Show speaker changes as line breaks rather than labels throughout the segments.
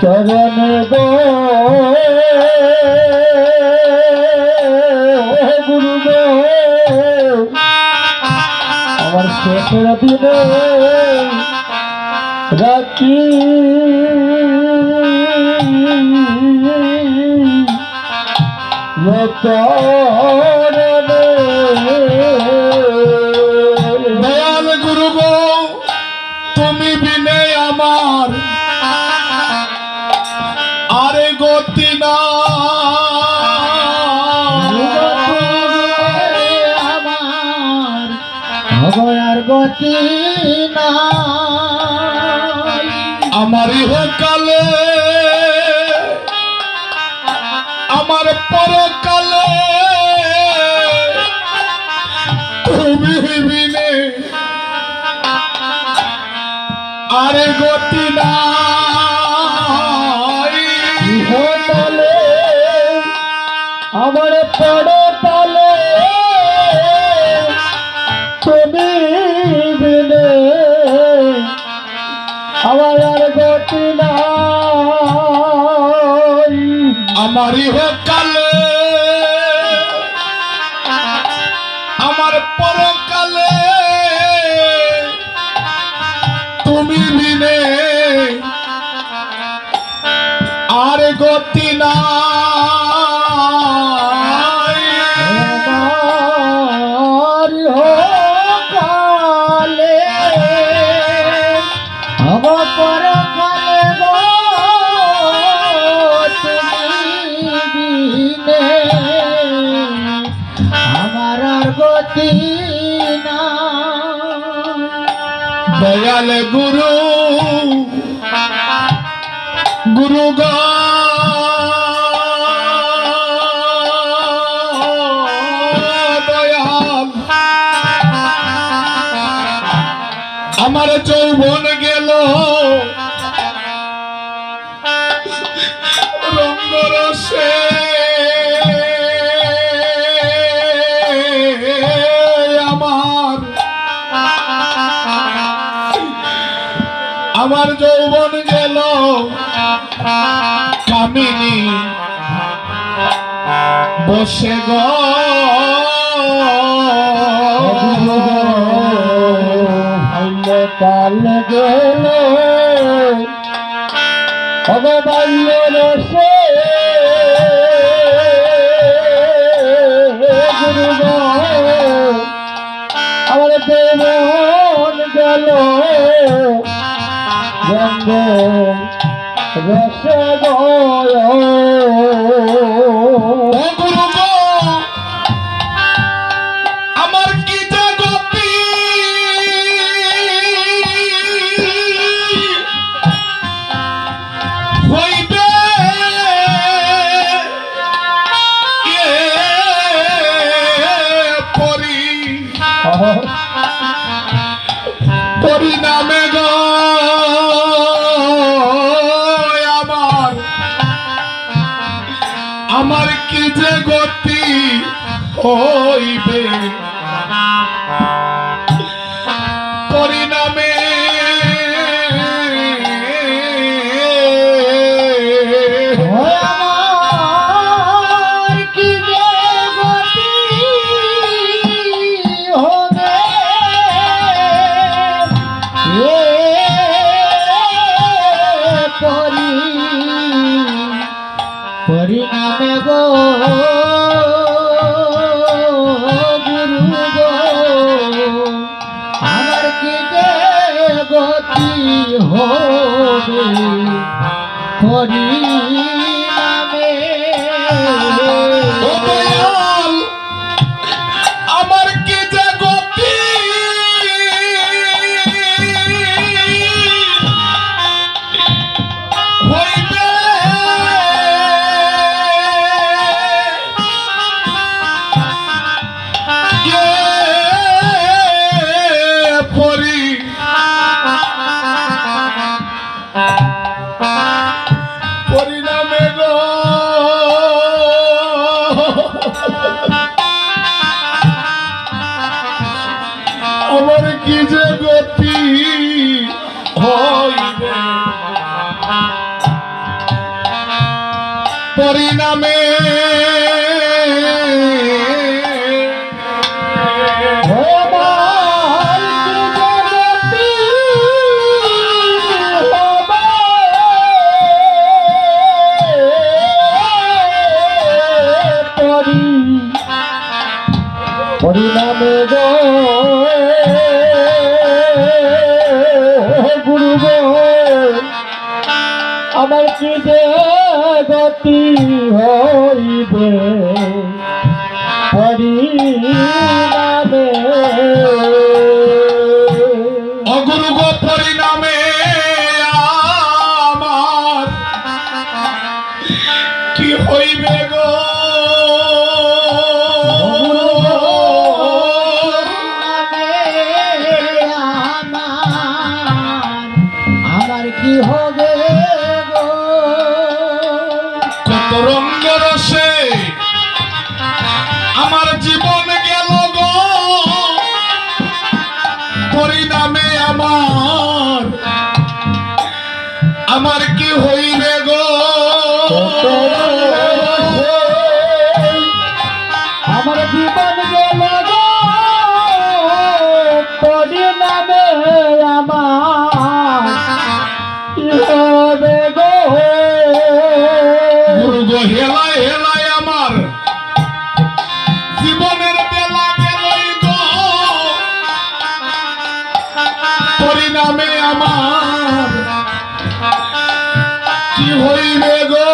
চরণ গো গুরু গো আমার শেষের দিনে রাখি
দয়াল গুরু গো তুমি বিনে আমার আরে গতি না
আমার ভগয়ার গতি না
আমার ইহকালে আমার পরকালে তুমি বিনে আরে গতি না
আমার পড়ে তালে তুমি বিনে আমার আর গতি নাই
আমার ইহকালে আমার পরকালে তুমি বিনে আর গতি না
আমার পরকালে গো তুমি বিনে আমার আর গতি না
দয়াল গুরু গুরু গো দয়াল আমার যৌবন গেল রঙ্গরসে আমার যৌবন গেল কামিনী বসে গো
কাল গেল বাল্য রসে গুরু গো আমার দেবন গেল গঙ্গ রস গয়
গুরু গো আমার কি যে গতি হইবে পরিণামে গো আমার কি যে গতি হইবে পরিণামে
আমার কি যে গতি হবে পরিণামে গো গুরু গো আমার কি যে গতি হবে পরিণামে
ও দয়াল আমার কি যে গতি হইবে যে গতি হইবে পরিণামে
পরিণামে গো গুরু গো আমার কি যে গতি হইবে পরিণামে
অগুরু গো পরিণামে আমার কি হইবে গো
আমার কি হবে গো
কত রঙ্গ রসে আমার জীবন গেল গো পরিণামে আমার কি হইবে গো
আমার জীবন গেল গো পরিণামে আমার কি হবে গো
গুরু গো হেলায় হেলায় আমার জীবনের বেলা গেলই গো পরিণামে আমার কি হইবে গো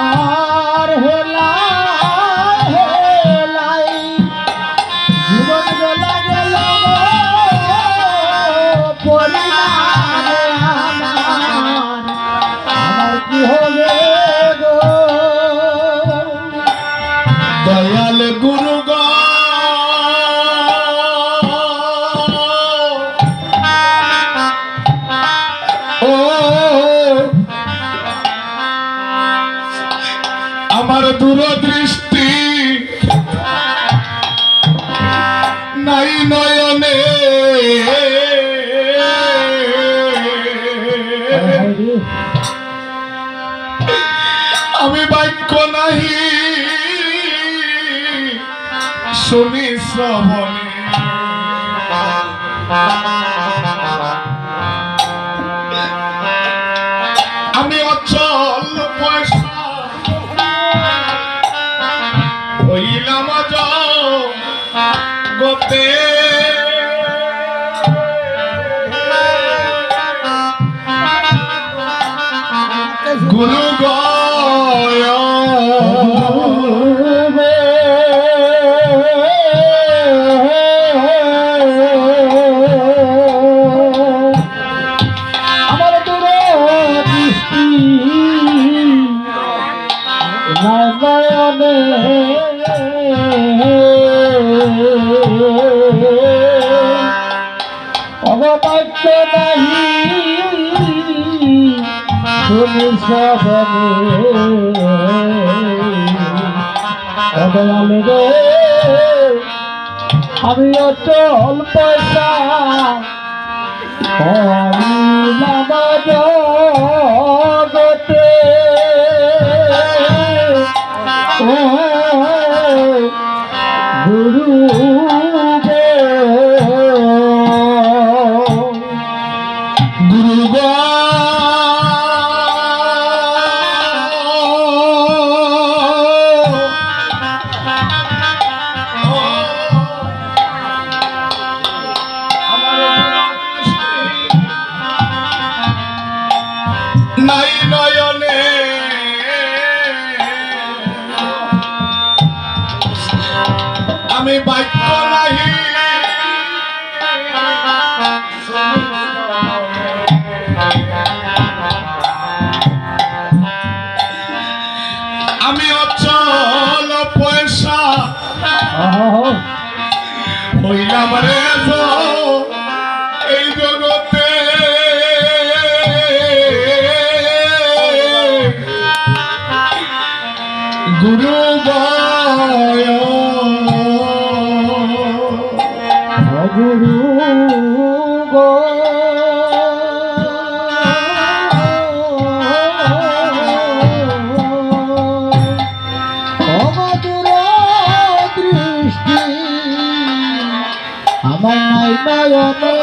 আমার হেলাই হেলাই জীবন গেলা গেল পরিণামে আমার কি হবে গো
দয়াল গুরু গো ও আমার দূরদৃষ্টি নাই নয়নে আমি বাক্য নাহি শুনি শ্রবণে আমি অচল পয়সা হইলাম গতে গুরু গয়
আমার দূরে দৃষ্টি নয়নে অববাক্য নাহি শুনি সবনে রে আমি অচল পয়সা হরিনাম জগতে গুরু
গুরু গো নাই নয়নে আমি বাক্য নাহি আমি অচল পয়সা হইলাম রে এই জগতে গুরু গয়
গুরু গো অমধুর দৃষ্টি আমার নাই নয়নে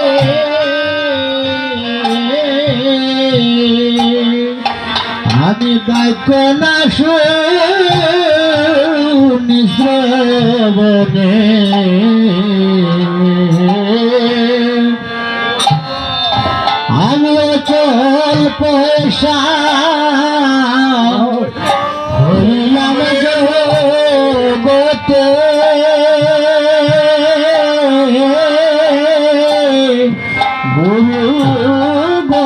আমি বাক্য না শুনি শ্রবণে আমি অচল পয়সা হইলাম জগতে গুরু গো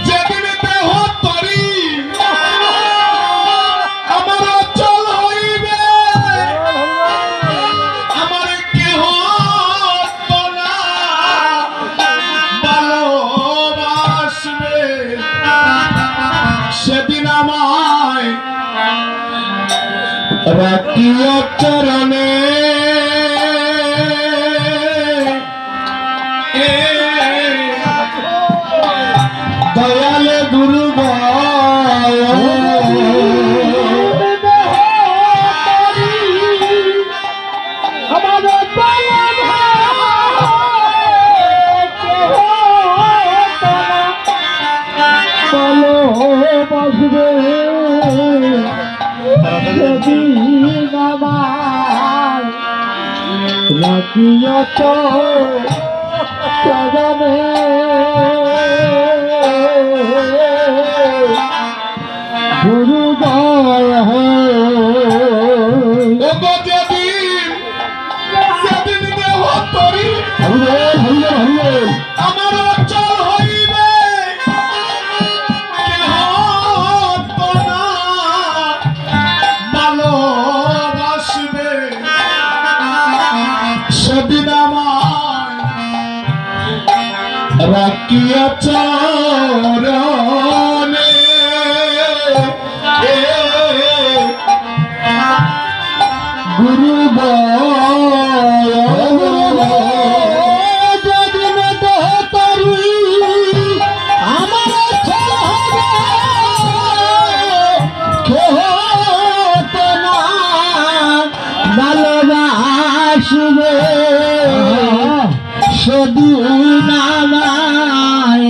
যেদিন দেহ তরি আমার অচল হইবে, আমার কেহ তো না ভালোবাসবে, সেদিন আমায় রাখিও চরণে। দয়াল গুরু
গুরু দয়
যেদিন দেহ তরি আমার অচল হইবে, কেহ তো না ভালোবাসবে, সেদিন আমায় রাখিয়া চরণে।
গুরু যেদিন দেহ তরি আমার অচল হবে, কেহ তো না ভালোবাসবে, সেদিন আমায়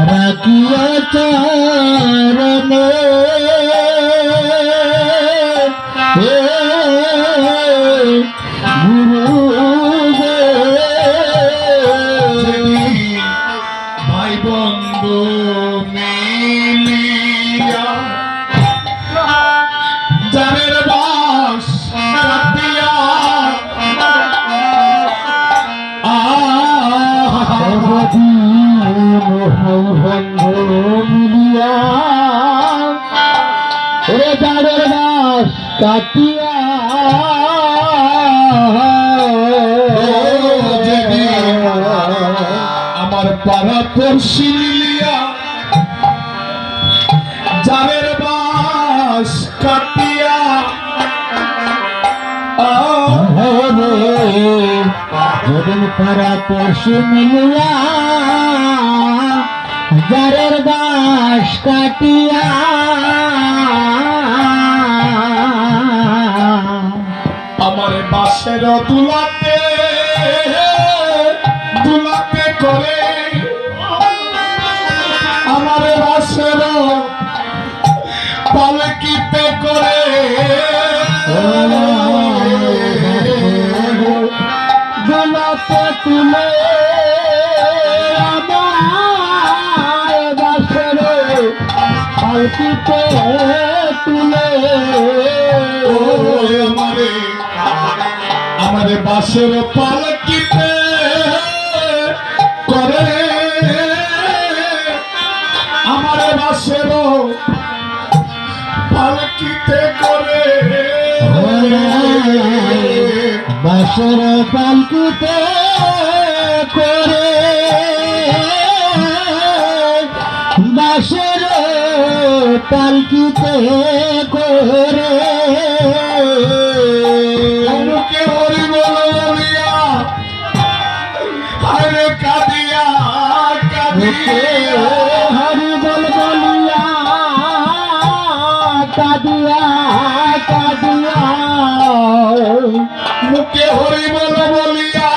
রাখিও চরণে।
ভাই বন্ধু মিলিয়া জানের বাস কাটিয়া
মিলিয়া ওরে যাদের বাস কাটিয়া
আমার পাড়া পড়শি মিলিয়া জানের বাস কাটিয়া
যেদিন পাড়া পশু মিলিয়া যারের বাস কাটিয়া
আমার বাসের দুলাতে দুলাতে করে আমার বাসের পালকিতে করে
দুলাতে তুলে আমার বাসের পালকিতে তুলে
আমারে বাসের পালকিতে করে আমারে বাসের পালকিতে করে
বাসর পালকিতে করে বাসর পালকিতে করে
মুখে হরি বল বলিয়া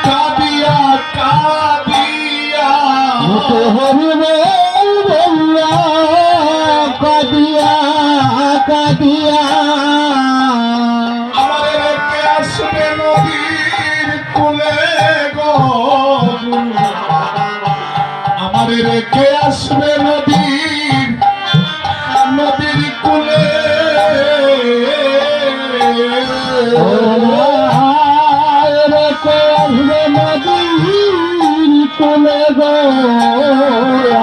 কাঁদিয়া কাঁদিয়া
মুখে হরি বলিয়া কাঁদিয়া কাঁদিয়া
আমার রেখে আসবে নদীর কুলে গো আমার রেখে আসবে নদীর কুলে
রেখে আসবে নদীর কুলে গো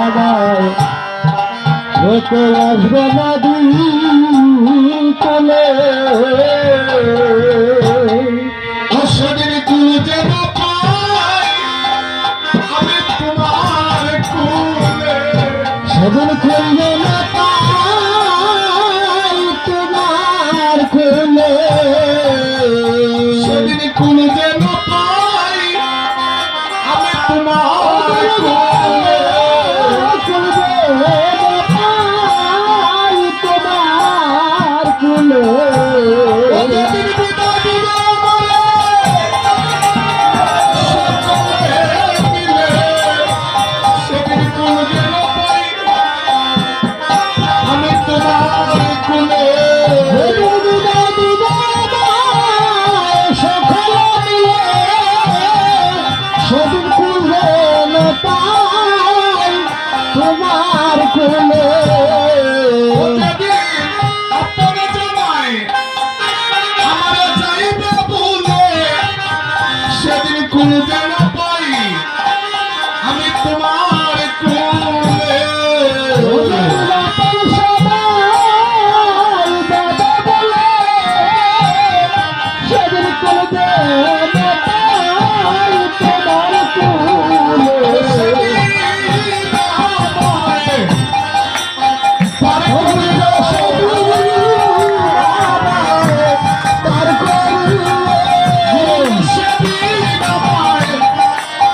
আমার রেখে আসবে নদীর কুলে
সেদিন কুল যেন পাই আমি তোমার কুলে
সেদিন খুলবে না পাই তোমার খুলে
সেদিন কুল যেন পাই আমি তোমার কুলে
খুলবে না পাই তোমার খুলে
সেদিন বিদায় দিবে আমারে সকলে মিলে সেদিন কুল যেন পাই আমি তোমার কুলে
সেদিন খুলবে না পাই তোমার খুলে
আপনারা জানাই আমারে চাইবে বলে সেদিন কুল যেন পাই আমি তোমার কুলে
সেদিন খুলবে না পাই তোমার খুলে
সেদিন আমায় পার করিবে সেদিন আমায় পার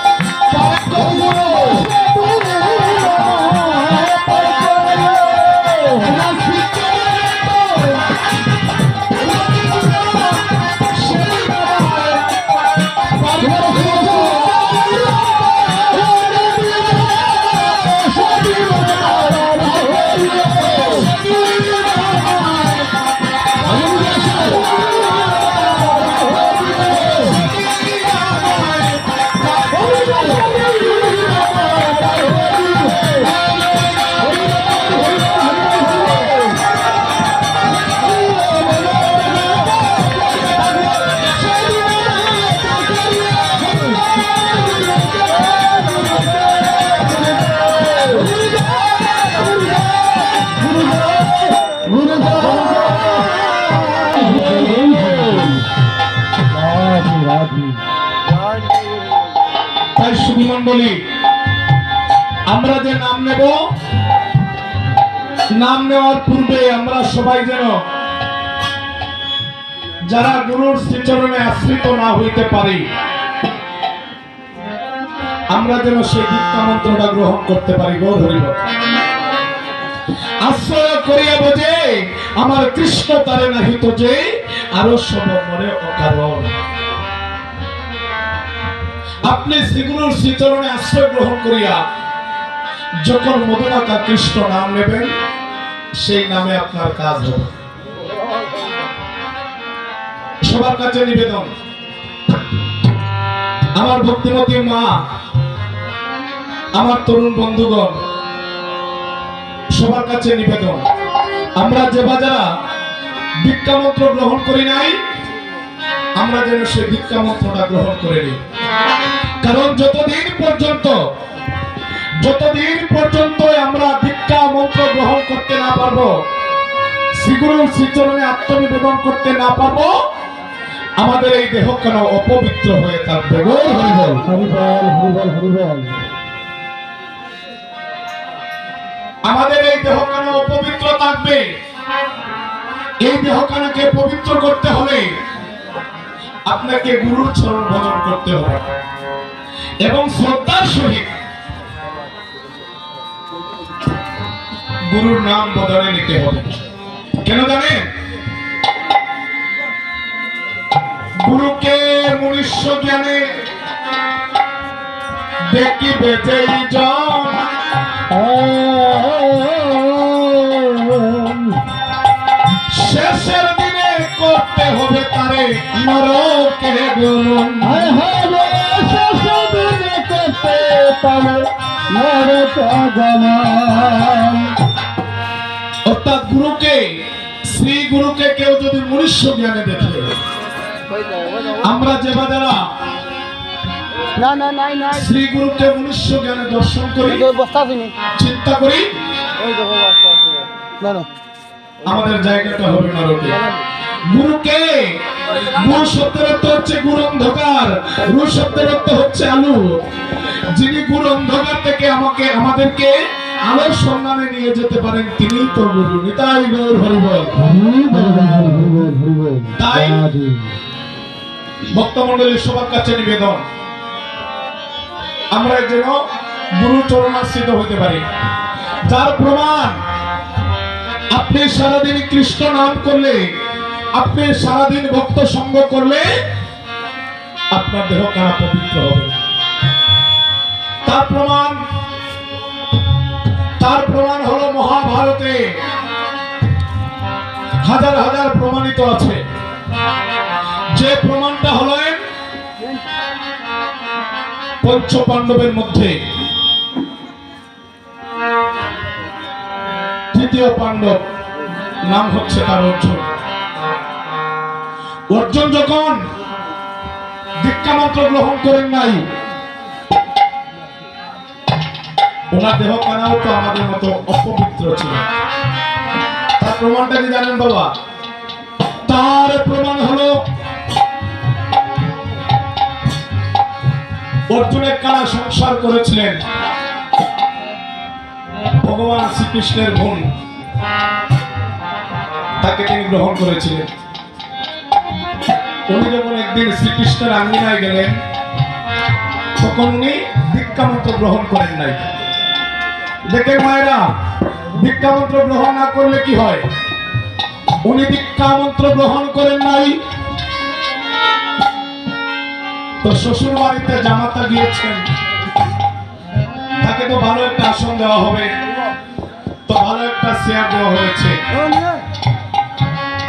করিবে তাই সুধীমণ্ডলী আমরা যে নাম নেব নাম নেওয়ার পূর্বে আমরা সবাই যেন যারা গুরুর শ্রীচরণে আশ্রিত না হইতে পারি আমরা যেন সেই দীক্ষা মন্ত্রটা গ্রহণ করতে পারি। গৌর হরিবল। আশ্রয় করিয়া বোঝে আমার কৃষ্ণ তারে নাহিত যে আরো সব মনে অকারণ। আপনি শ্রীগুরুর শ্রীচরণে আশ্রয় গ্রহণ করিয়া যখন মধুমাতা কৃষ্ণ নাম নেবেন সেই নামে আপনার কাজ হবে। সবার কাছে নিবেদন, আমার ভক্তিমতী মা, আমার তরুণ বন্ধুগণ, সবার কাছে নিবেদন, আমরা যে বাজারা দীক্ষা মন্ত্র গ্রহণ করি নাই আমরা যেন সেই দীক্ষা মন্ত্রটা গ্রহণ করে নিই। কারণ যতদিন পর্যন্ত আমরা দীক্ষা মন্ত্র গ্রহণ করতে না পারবো, শ্রীগুরুর শ্রীচরণে আত্মনিবেদন করতে না পারবো, আমাদের এই দেহ কেন অপবিত্র হয়ে থাকবে। গৌর হরিবল। আমাদের এই দেহ কেন অপবিত্র থাকবে? এই দেহ কেনকে পবিত্র করতে হলে আপনাকে গুরুর চরণ ভজন করতে হবে এবং শ্রদ্ধার সহিত গুরুর নাম বদলে নিতে হবে। কেন জানেন? মনুষ্য জ্ঞানে দেখিবে যেই জন শেষের দিনে করতে হবে তারে নরকে গমন। অর্থাৎ গুরুকে, শ্রী গুরুকে কেউ যদি মনুষ্য জ্ঞানে দেখে, আমরা যে বাজারা শ্রী গুরুকে মনুষ্য জ্ঞানে দর্শন করি, চিন্তা করি আমাদের জায়গাটা হবে নরকে। গুরুকে, গুরু শব্দের অর্থ হচ্ছে গুরু অন্ধকার, গুরু শব্দের অর্থ হচ্ছে আলো। যিনি গুরু অন্ধকার থেকে আমাদেরকে আলোর সন্ধানে নিয়ে যেতে পারেন তিনিই তো গুরু। নিতাই গৌর হরি বল। তাই ভক্তমণ্ডলীর সবার কাছে নিবেদন, আমরা যেন গুরু চরণাশ্রিত হইতে পারি। যার প্রমাণ আপনি সারাদিন কৃষ্ণ নাম করলে, আপনি সারাদিন ভক্ত সঙ্গ করলে আপনার দেহ কারা পবিত্র হবে। তার প্রমাণ হলো মহাভারতে হাজার হাজার প্রমাণিত আছে। যে প্রমাণটা হলেন পঞ্চ পাণ্ডবের মধ্যে তৃতীয় পাণ্ডব নাম হচ্ছে তার অর্জুন। অর্জুন যখন দীক্ষা মন্ত্র গ্রহণ করেন নাই, ওনার দেহ কানাও তো আমাদের মতো অপবিত্র ছিল। তার প্রমাণটা কি জানেন বাবা? তার প্রমাণ হলো অর্জুনের কানা সংসার করেছিলেন ভগবান শ্রীকৃষ্ণের বোন, তাকে তিনি গ্রহণ করেছিলেন। উনি যখন একদিন শ্রীকৃষ্ণের আঙ্গিনায় গেলেন, তখন উনি দীক্ষা মন্ত্র গ্রহণ করেন নাই। দেখেন মায়েরা, দীক্ষা মন্ত্র গ্রহণ না করলে কি হয়? উনি দীক্ষা মন্ত্র গ্রহণ করেন নাই, তো শ্বশুর বাড়িতে জামাতা গিয়েছেন, তাকে তো ভালো একটা আসন দেওয়া হবে, তো ভালো একটা চেয়ার দেওয়া হয়েছে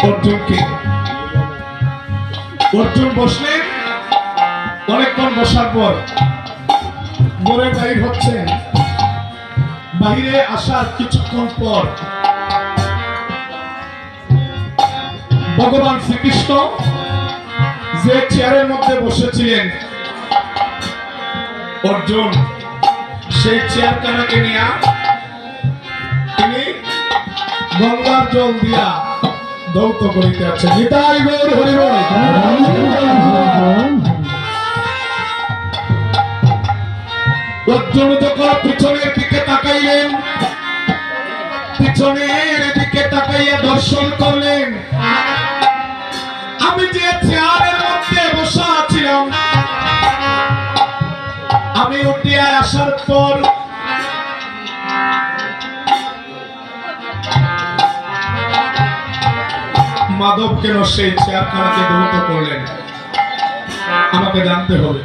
অর্জুনকে। অর্জুন বসলেন, অনেকক্ষণ বসার পর ঘরে বাইর হচ্ছেন। বাহিরে আসার কিছুক্ষণ পর ভগবান শ্রীকৃষ্ণ যে চেয়ারের মধ্যে বসেছিলেন অর্জুন, সেই চেয়ার কানাকে নিয়ে তিনি গঙ্গার জল দিয়া দৌত করিতে আছেন। নিতাই গৌর হরি বল। অর্জুন যখন পিছনের দিকে তাকাইলেন, পিছনের দিকে তাকাইয়া দর্শন করলেন, আমি যে চেয়ারের মধ্যে বসা ছিলাম, আমি উঠিয়া আসার পর মাধব কেন সেই চেয়ারখানাকে দৌত করলেন, আমাকে জানতে হবে।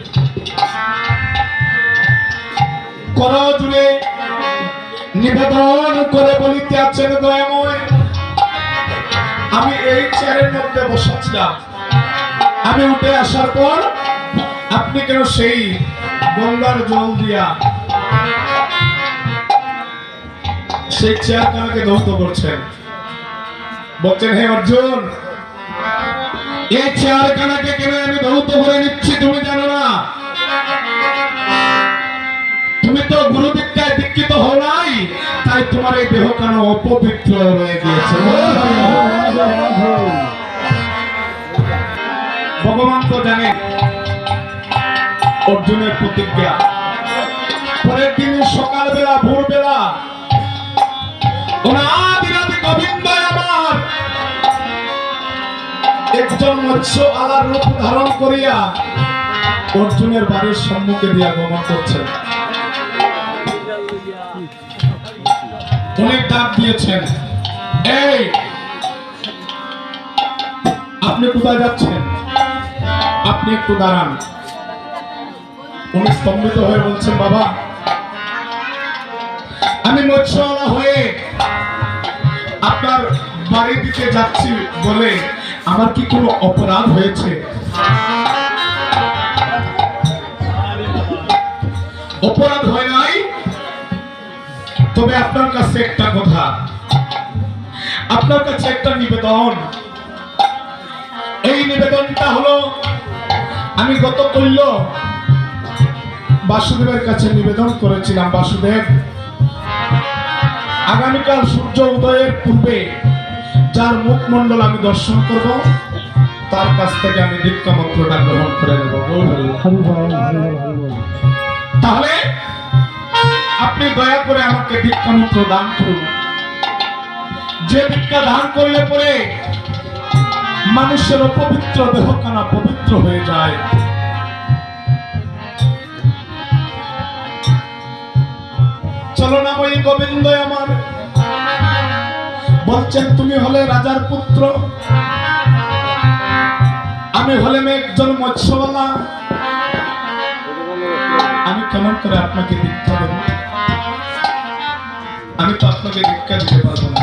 করজুড়ে নিবেদন করে বলিতে আছেন দয়াময়, আমি এই চেয়ারের মধ্যে বসেছিলাম, আমি উঠে আসার পর আপনি কেন সেই গঙ্গার জল দিয়া সেই চেয়ারখানাকে দৌত করছেন? বলছেন, হে অর্জুন, এই চেয়ারখানাকে কেন আমি দৌত করে নিচ্ছি তুমি জানো না? তুমি তো গুরু দীক্ষায় দীক্ষিত হও নাই, তাই তোমার এই দেহ কেন অপবিত্র রয়ে গিয়েছে। ভগবান তো জানেন অর্জুনের প্রতিজ্ঞা। পরের দিন সকালবেলা ভোরবেলা অনাদিরাদি গোবিন্দ আমার একজন মৎস্য আলার রূপ ধারণ করিয়া অর্জুনের বাড়ির সম্মুখে দিয়া গমন করছেন। অনেক ডাক দিয়েছেন, এই আপনি কোথায় যাচ্ছেন? আপনি একটু দাঁড়ান। উনি স্তম্ভিত হয়ে বলছেন, বাবা আমি মৎস্যওয়ালা হয়ে আপনার বাড়ির দিকে যাচ্ছি বলে আমার কি কোনো অপরাধ হয়েছে? অপরাধ হয় নাই, তবে আপনার কাছে একটা কথা, আপনার কাছে একটা নিবেদন। এই নিবেদনটা হলো, আমি গত কইল বাসুদেবের কাছে নিবেদন করেছিলাম, বাসুদেব আগামীকাল সূর্য উদয়ের পূর্বে যার মুখমণ্ডল আমি দর্শন করব তার কাছ থেকে আমি দীক্ষা মন্ত্রটা গ্রহণ করে নেব। তাহলে আপনি দয়া করে আমাকে দীক্ষা মন্ত্র দান করুন। যে দীক্ষা দান করলে পরে মানুষের অপবিত্র দেহখানা পবিত্র হয়ে যায়। চলো না ওই গোবিন্দ আমার বলছেন, তুমি হলে রাজার পুত্র, আমি হলাম একজন মৎস্যওয়ালা, আমি কেমন করে আপনাকে দীক্ষা দেব? আমি তো আপনাকে দীক্ষা দিতে পারবো না।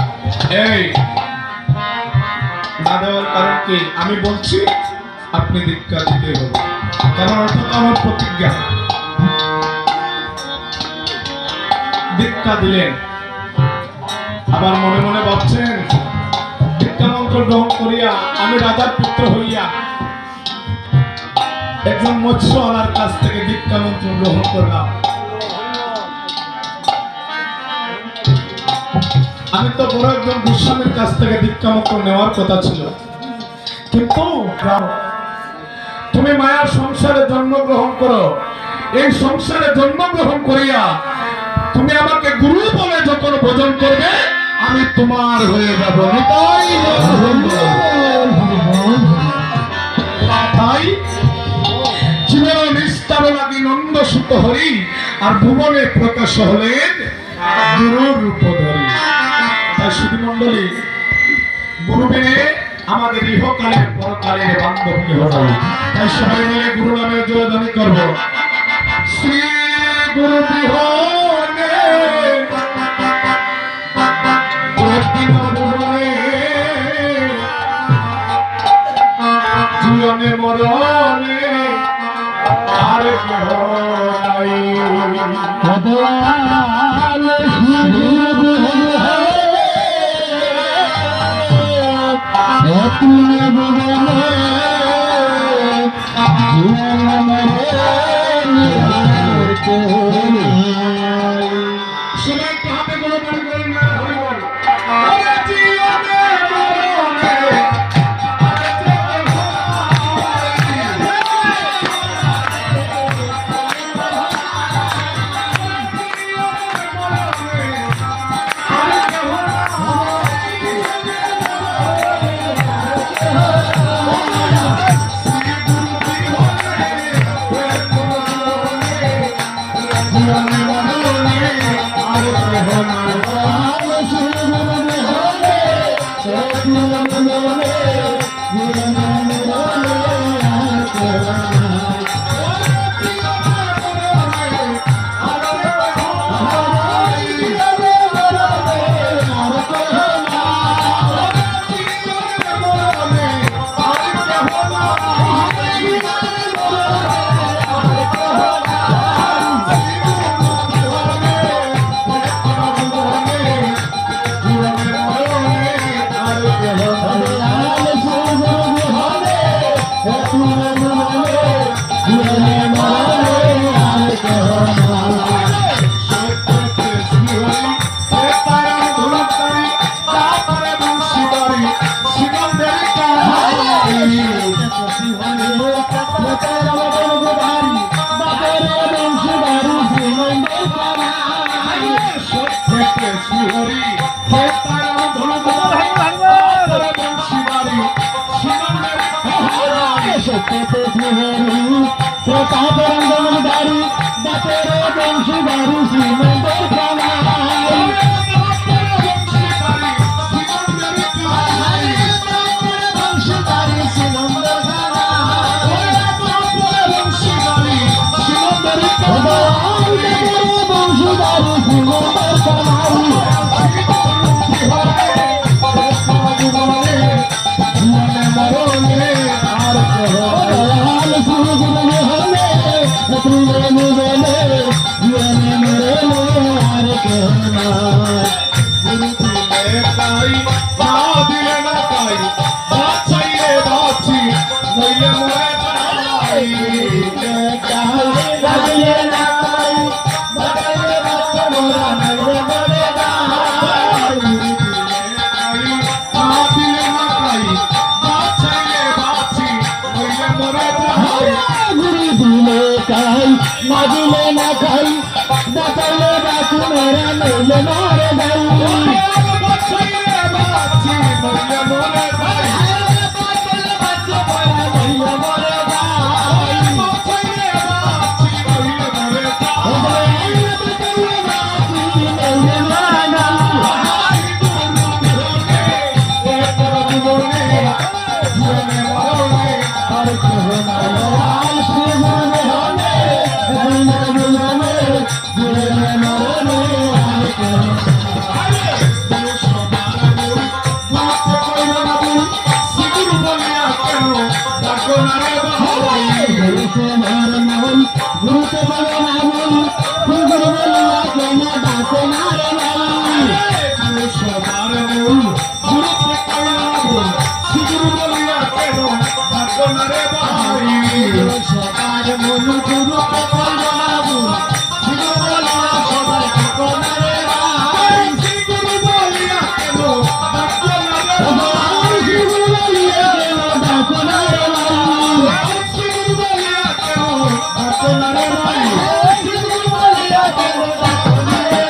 এই না দেওয়ার কারণ কি? আমি বলছি আপনি দীক্ষা দিতে হবে, কারণ ওটা তো আমার প্রতিজ্ঞা। দীক্ষা দিলেন, আবার মনে মনে ভাবছেন দীক্ষা মন্ত্র গ্রহণ করিয়া আমি রাজার পুত্র হইয়া একজন মৎস্যওয়ালার কাছ থেকে দীক্ষা মন্ত্র গ্রহণ করলাম। আমি তো বড় একজন গোস্বামীর কাছ থেকে দীক্ষা মন্ত্র নেওয়ার কথা ছিল, কিন্তু তুমি মায়ার সংসারে জন্মগ্রহণ করো, এই সংসারে জন্মগ্রহণ করিয়া তুমি আমাকে গুরু বলে যখন ভোজন করবে আমি তোমার হয়ে যাব। তাই জীবন নিস্তার লাগি নন্দ সুত হরি, আর ভুবনে প্রকাশ হলেন গুরু রূপ ধরি। তাই শুধু মন্ডলী, গুরু বিনে আমাদের ইহকালের পরকালের বান্ধব কেহ নাই। তাই সবাই মিলে গুরু নামে জয়ধ্বনি করব। শ্রী গুরু বিহনে জীবনে মরণে আর কেহ নাই।
চাই না দিলে না খাই বাঁচাইলে বাঁচি মেরা নইলে মরে যাই গুরুতে বলে না বল গুরু বলিয়া কেন ডাকে না রে
সবার মূল গুরুত্ব শিগুরু বলিয়া কেন ডাকো না রে ভাই
সবার মূল গুরুতে বলে না বল শিগুরু বলিয়া সবাই ডাকো না রে ভাই
শিগুরু বলিয়া কেন ডাকো না রে
ভাই শিগুরু বলিয়া কেন ডাকো না রে ভাই
শিগুরু বলিয়া কেন
ডাকো না রে ভাই শিগুরু বলিয়া কেন ডাকো না রে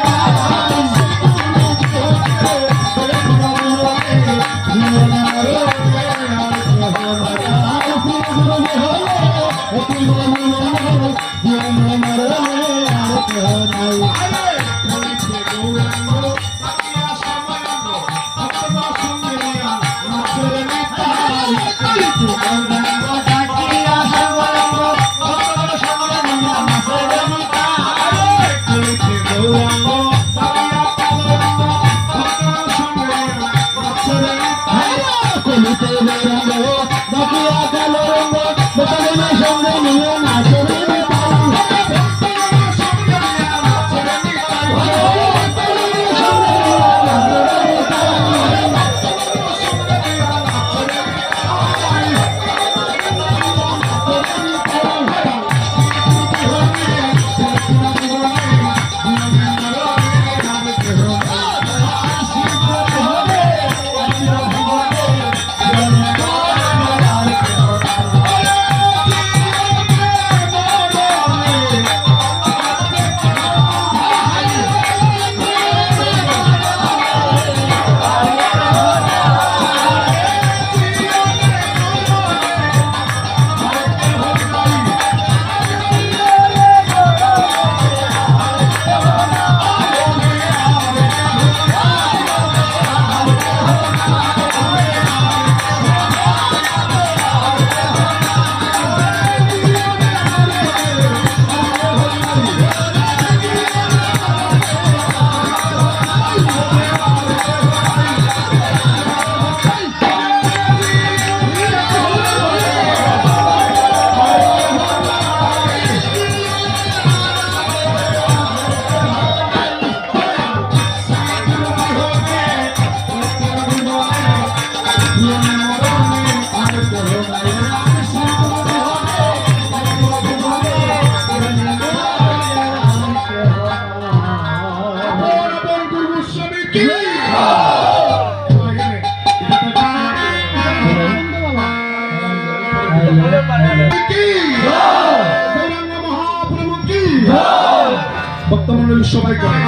বর্তমানে সবাই করে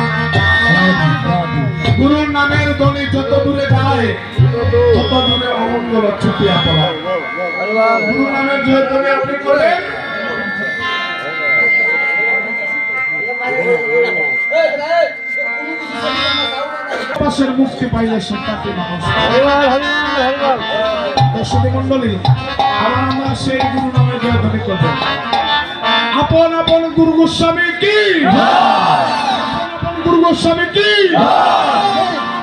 গুরুর নামের ধ্বনি যত দূরে যায় তত দূরে অমঙ্গল ছুটিয়া পড়া গুরু নামের যে ধ্বনি আপনি করেন পাশের মুক্তি পাইলে সেটাকে দর্শক মন্ডলী আবার আমরা সেই গুরু নামের যে ধ্বনি করব আপন আপন গুরু গোস্বামী কি আপন গুরু গোস্বামী কি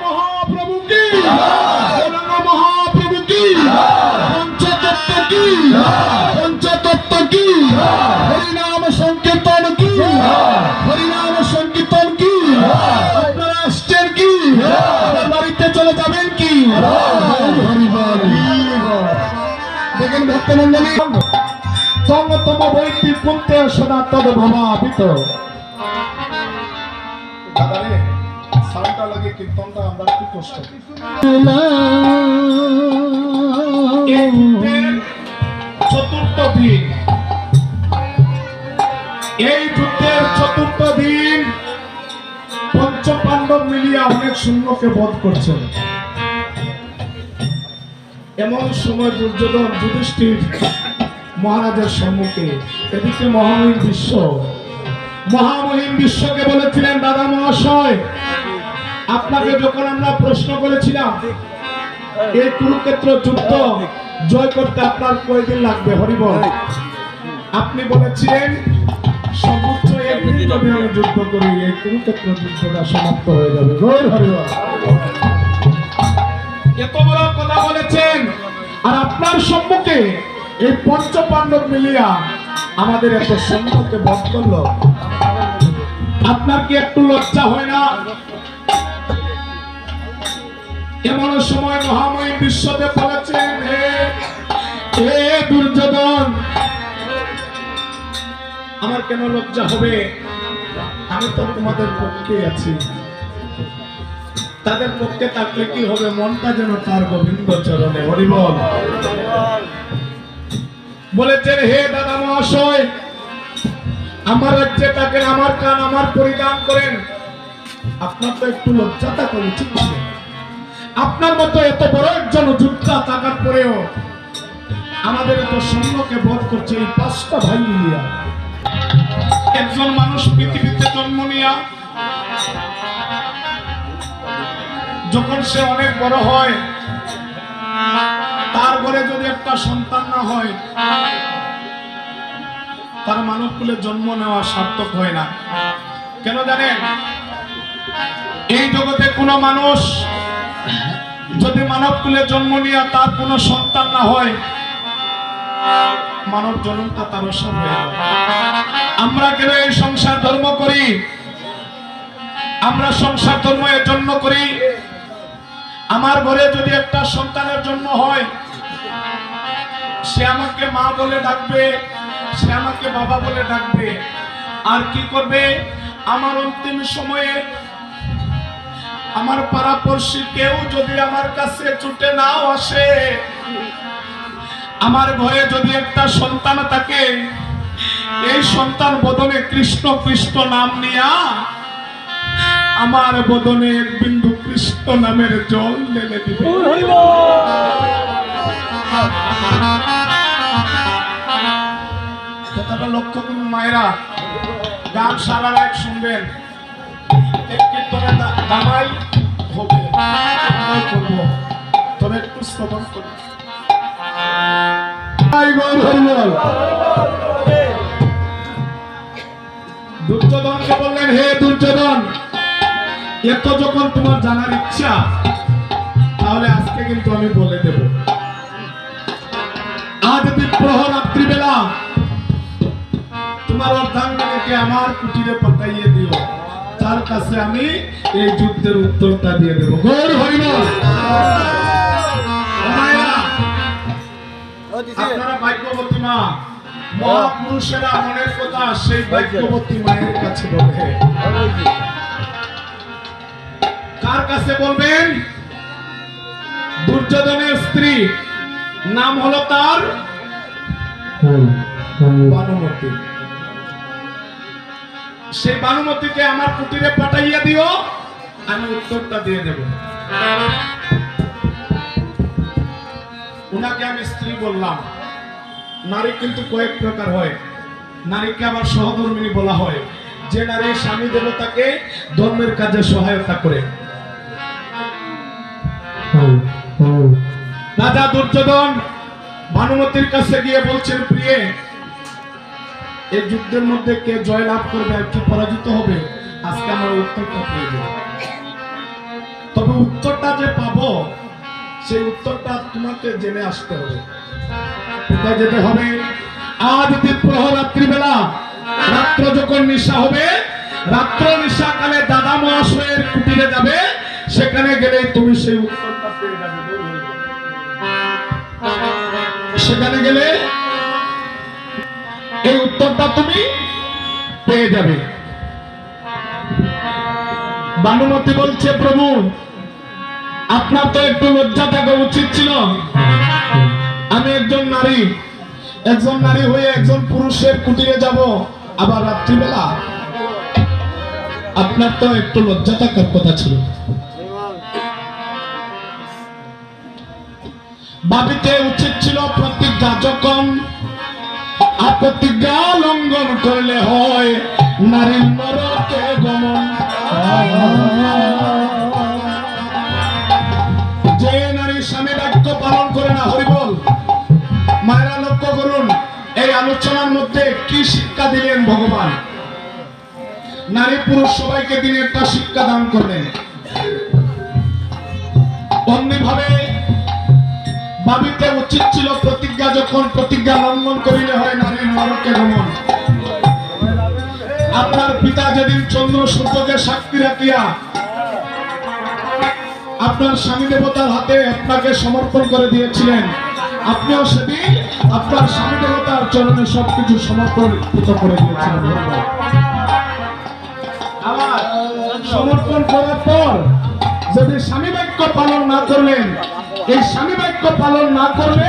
মহাপ্রভু কি মহাপ্রভু কি পঞ্চতত্ত্ব কি পঞ্চতত্ত্ব কি হরিনাম সংকীর্তন কি হরিনাম সংকীর্তন কি আপনারা আসছেন কি বাড়িতে চলে যাবেন কি দেখেন ভক্তমন্ডলী তঙ্গতম বৈতি কুন্তে সদা তদ ভবাপিত দাদারে সাউন্ডটা লাগে কীর্তনটা আমরা একটু কষ্ট চতুর্থ দিন এই যুদ্ধের চতুর্থ দিন পঞ্চপাণ্ডব মিলিয়া অনেক সৈন্যকে বধ করছেন। এমন সময় দুর্যোধন যুধিষ্ঠির মহারাজের সম্মুখে, এদিকে মহামহিম বিশ্বকে বলেছিলেন, দাদা মহাশয়, আপনাকে যখন আমরা প্রশ্ন করেছিলাম এই কুরুক্ষেত্র যুদ্ধ জয় করতে আপনার কয়দিন লাগবে হরিবল, আপনি বলেছিলেন সর্বোচ্চ একদিন যদি আমি যুদ্ধ করি এই কুরুক্ষেত্র যুদ্ধটা সমাপ্ত হয়ে যাবে। জয় হরিবল। এত বড় কথা বলেছেন, আর আপনার সম্মুখে এই পঞ্চপাণ্ডব মিলিয়া আমাদের এত সৈন্যকে বধ করলো, আপনার কি একটু লজ্জা হয় না? এমন সময় মহামহিম বিশ্বদেব বলেছেন, হে দুর্যোধন, আমার কেন লজ্জা হবে? আমি তো তোমাদের পক্ষে আছি। তাদের পক্ষে থাকলে কি হবে? মনটা যেন তার গোবিন্দ চরণে। হরিবল। বলেছেন, হে দাদা মহাশয়, আমার রাজ্যে থাকেন, আমার কান আমার পরিধান করেন, আপনার তো একটু লজ্জা থাকা উচিত ছিল। আপনার মতো এত বড় একজন যোদ্ধা থাকার পরেও আমাদের এত সৈন্যকে বধ করছে এই 5টা ভাই মিলিয়া। একজন মানুষ পৃথিবীতে জন্ম নিয়া যখন সে অনেক বড় হয়, তার ঘরে যদি একটা সন্তান না হয়, তার মানব কুলে জন্ম নেওয়া সার্থক হয় না। কেন জানেন? এই জগতে কোনো মানুষ যদি মানব কুলে জন্ম নিয়ে তার কোনো সন্তান না হয়, মানব জন্মটা তার অসম হয়ে যায়। আমরা কেন এই সংসার ধর্ম করি? আমরা সংসার ধর্ম এর জন্য করি, আমার ঘরে যদি একটা সন্তানের জন্ম হয়, সে আমাকে মা বলে ডাকবে, সে আমাকে বাবা বলে ডাকবে, আর কি করবে? আমার অন্তিম সময়ে আমার পাড়াপড়শি কেউ যদি আমার কাছে ছুটে নাও আসে, আমার ঘরে যদি একটা সন্তান থাকে, এই সন্তান বদনে কৃষ্ণ কৃষ্ণ নাম নিয়া আমার বদনে এক বিন্দু কৃষ্ণ নামের জল ঢেলে দিবে। কথাটা লক্ষ্য করুন মায়েরা, গান সারা রাত শুনবেন, দামাই হবে করবো, তবে একটু শ্রবণ করুন। দুর্যোধনকে বললেন, হে দুর্যোধন, এত যখন তোমার জানার ইচ্ছা, তাহলে আজকে কিন্তু আমি বলে দেব। আজ বিপ্রহ রাত্রিবেলা তোমার অর্ধাঙ্গনাকে আমার কুটিরে পাঠাইয়ে দিও, তার কাছে আমি এই যুদ্ধের উত্তরটা দিয়ে দেব। গৌর হরিবল। আপনারা ভাগ্যবতী মা, মহাপুরুষেরা মনের কথা সেই ভাগ্যবতী মায়ের কাছে বলে। কার কাছে বলবেন? দুর্যোধনের স্ত্রী, নাম হলো তার বানুমতি। সেই বানুমতিকে আমার কুটিরে পাঠাইয়া দিও, আমি উত্তরটা দিয়ে দেব। উনাকে আমি স্ত্রী বললাম। নারী কিন্তু কয়েক প্রকার হয়, নারীকে আবার সহধর্মিণী বলা হয়, যে নারী স্বামী দেবতাকে ধর্মের কাজে সহায়তা করে। রাজা দুর্যোধন ভানুমতির কাছে গিয়ে বলছেন, প্রিয়ে, এই যুদ্ধের মধ্যে কে জয় লাভ করবে আর কে পরাজিত হবে, আজকে আমরা উত্তরটা পেয়ে যাব। তবে উত্তরটা যে পাবো, সেই উত্তরটা তোমাকে জেনে আসতে হবে। কোথায় যেতে হবে? আজ বিপ্রহ রাত্রিবেলা, রাত্র যখন নিশা হবে, রাত্র নিশা কালে দাদা মহাশয়ের কুটিরে যাবে, সেখানে গেলে তুমি সেই উত্তরটা পেয়ে যাবে। সেখানে গেলে এই উত্তরটা তুমি পেয়ে যাবে। ভানুমতি বলছে, প্রভু, আপনার তো একটু লজ্জা থাকা উচিত ছিল। আমি একজন নারী হয়ে একজন পুরুষের কুটিরে যাব, আবার রাত্রিবেলা আপনার তো একটু লজ্জা থাকার কথা ছিল, ভাবিতে উচিত ছিল প্রতিজ্ঞা যখন প্রতিজ্ঞা লঙ্ঘন করলে হয় নারীর নরকে গমন। যে নারী স্বামী বাক্য পালন করে না, হরিবল মায়েরা লক্ষ্য করুন এই আলোচনার মধ্যে কি শিক্ষা দিলেন ভগবান। নারী পুরুষ সবাইকে দিনে একটা শিক্ষা দান করলেন। অমনি ভাবে ভাবিতে উচিত ছিল প্রতিজ্ঞা যখন প্রতিজ্ঞা লঙ্ঘন করিলে হয় নারীর নরকে গমন। আপনার পিতা যেদিন চন্দ্র সূর্যকে সাক্ষী রাখিয়া আপনার স্বামী দেবতার হাতে আপনাকে সমর্পণ করে দিয়েছিলেন, আপনিও সেদিন আপনার স্বামী দেবতার চরণে সবকিছু সমর্পিত করে দিয়েছিলেন। আবার সমর্পণ করার পর যদি স্বামী বাক্য পালন না করলেন, এই স্বামী বাক্য পালন না করলে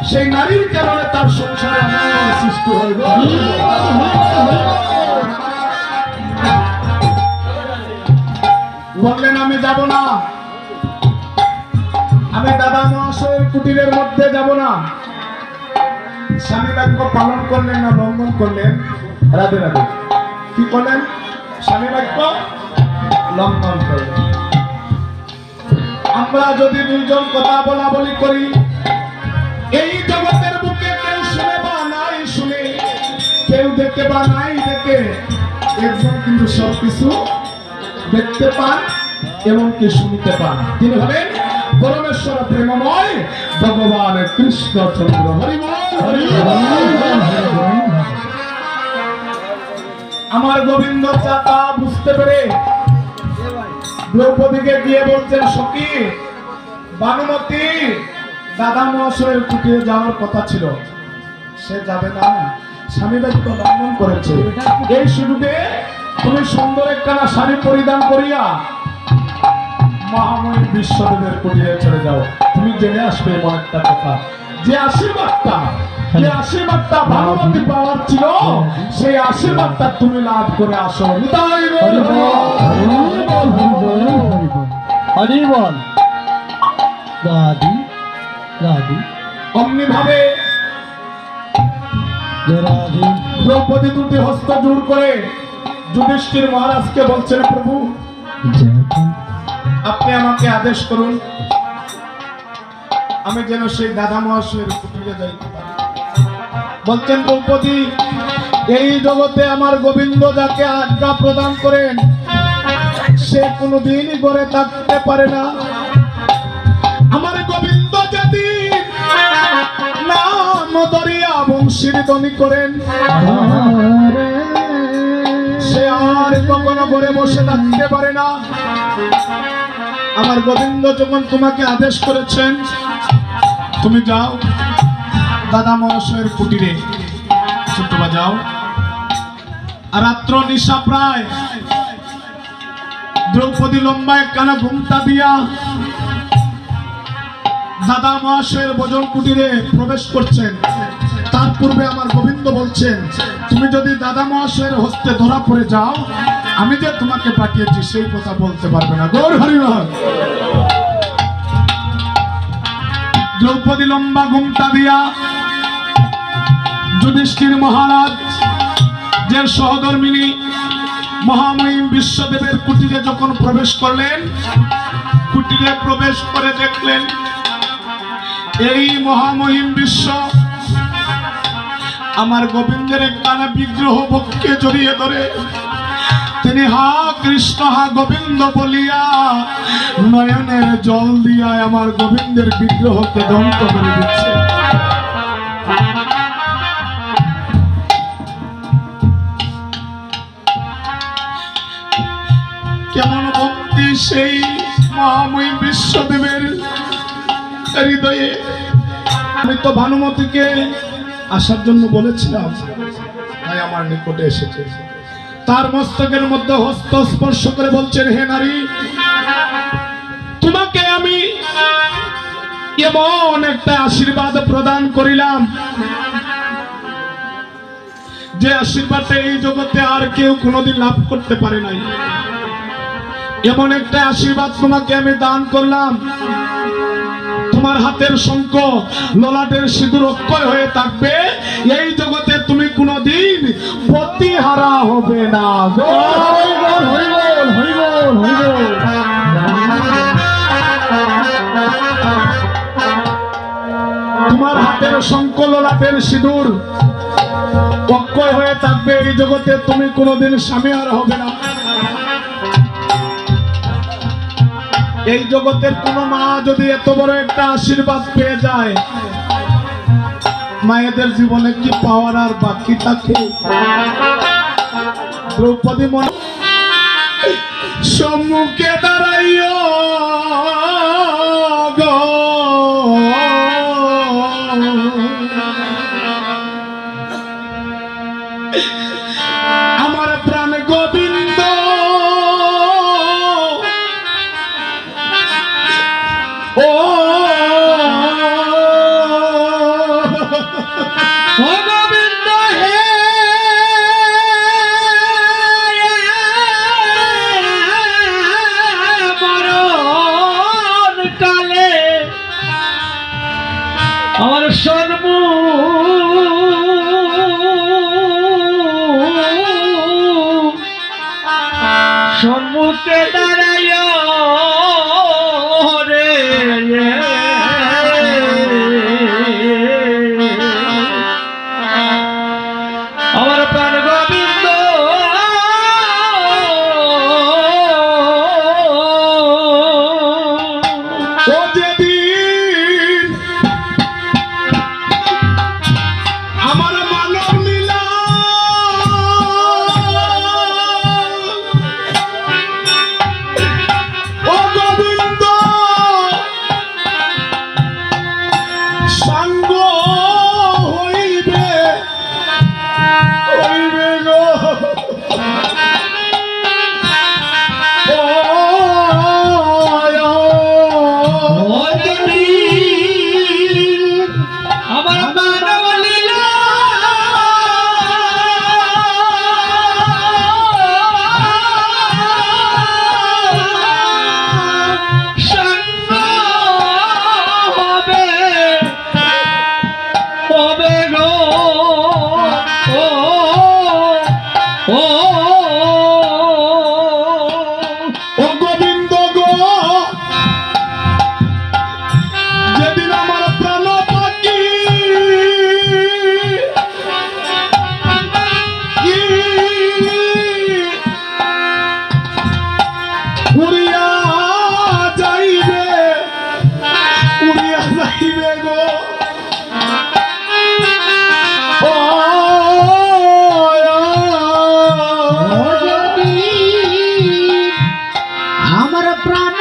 সেই নারীর কারণে তার সংসারে অন্যায় সৃষ্টি হইবে। বললেন আমি যাব না, আমি দাদা মহাশয়ের কুটিরের মধ্যে যাব না। স্বামী বাক্য পালন করলেন না লঙ্ঘন করলেন? রাধে রাধে। কি করলেন? স্বামী বাক্য লঙ্ঘন করলেন। আমরা যদি দুইজন কথা বলা বলি করি, এই জগতের বুকে কেউ শুনে বা নাই শুনে, কেউ দেখে বা নাই দেখে, একজন কিন্তু সবকিছু দেখতে পান এবং কি শুনতে পান। তিনি হলেন পরমেশ্বর প্রেমময় ভগবান কৃষ্ণচন্দ্র। হরি বল। আমার গোবিন্দ চাতা বুঝতে পেরে দ্রৌপদীকে গিয়ে বলছেন, সখী ভানুমতি দাদা মহাশয়ের কুটিরে যাওয়ার কথা ছিল, সে যাবে না, স্বামী বাক্য লঙ্ঘন করেছে। এই সুযোগে তুমি সুন্দর একখানা শাড়ি পরিধান করিয়া মহাময়ী বিশ্বদেবের কুটিরে চলে যাও। তুমি জেনে আসবে এমন একটা কথা, যে আশীর্বাদটা ভানুমতি পাওয়ার ছিল, সেই আশীর্বাদটা তুমি লাভ করে আসো। অমনি ভাবে দ্রৌপদী দুটি হস্ত জোড় করে যুধিষ্ঠির মহারাজকে বলছেন, প্রভু আপনি আমাকে আদেশ করুন, আমি যেন সেই দাদা মহাশয়ের কুটিরে যাইতে পারি। বলছেন দ্রৌপদী, এই জগতে আমার গোবিন্দ যাকে আজ্ঞা প্রদান করেন সে কোনোদিনই গড়ে থাকতে পারে না। আমার গোবিন্দ যদি নাম দরিয়া বংশীর ধ্বনি করেন, সে আর কখনো ঘরে বসে থাকতে পারে না। আমার গোবিন্দ যখন তোমাকে আদেশ করেছেন তুমি যাও দাদা মহাশয়ের কুটিরে, তোমরা যাও। আর রাত্র নিশা প্রায়, দ্রৌপদী লম্বা একখানা ঘুমটা দিয়া দাদা মহাশয়ের ভোজন কুটিরে প্রবেশ করছেন। তার পূর্বে আমার গোবিন্দ বলছেন, তুমি যদি দাদা মহাশয়ের হস্তে ধরা পড়ে যাও, আমি যে তোমাকে পাঠিয়েছি সেই কথা বলতে পারবে না। গৌর হরিবল। দ্রৌপদী লম্বা ঘুমটা দিয়া যুধিষ্ঠির মহারাজ যে সহধর্মিনী মহামহিম বিশ্বদেবের কুটিরে যখন প্রবেশ করলেন, কুটিরে প্রবেশ করে দেখলেন এই মহামহিম বিশ্ব আমার গোবিন্দের একখানা বিগ্রহ বক্ষে জড়িয়ে ধরে তিনি হা কৃষ্ণ হা গোবিন্দ বলিয়া নয়নের জল দিয়া আমার গোবিন্দের বিগ্রহকে ধ্বংস করে দিচ্ছে। কেমন ভক্তি সেই মহাময়ী বিশ্বদেবের হৃদয়ে। আমি তো ভানুমতিকে আসার জন্য বলেছিলাম, তাই আমার নিকটে এসেছে। তার মস্তকের মধ্যে হস্ত স্পর্শ করে বলছেন, হে নারী, তোমাকে আমি এমন একটা আশীর্বাদ প্রদান করিলাম যে আশীর্বাদটা এই জগতে আর কেউ কোনোদিন লাভ করতে পারে নাই। এমন একটা আশীর্বাদ তোমাকে আমি দান করলাম, তোমার হাতের শঙ্খ ললাটের সিঁদুর অক্ষয় হয়ে থাকবে, এই জগতে তুমি কোনোদিন প্রতিহারা হবে না। তোমার হাতের শঙ্খ ললাটের সিঁদুর অক্ষয় হয়ে থাকবে, এই জগতে তুমি কোনোদিন স্বামীহারা হবে না। এই জগতের কোন মা যদি এত বড় একটা আশীর্বাদ পেয়ে যায়, মায়েদের জীবনে কি পাওয়ার আর বাকি থাকে? দ্রৌপদী মনে সম্মুখে দাঁড়াইও গো, আমার প্রাণ গোবিন্দ ও গোবিন্দ হে, মরণ কালে আমার সম্মুখে দাঁড়াইও রে, আমার প্রাণ গোবিন্দ ও যেদিন আমার মানব লীলা ও গোবিন্দ সাঙ্গ হইবে হইবে গো, আমার মানব লীলা সঙ্গ হবে হবে গো, ও গোবিন্দ গো, যেদিন আমার প্রাণ পাখি উড়িয়া যাইবে গো, আমার প্রাণ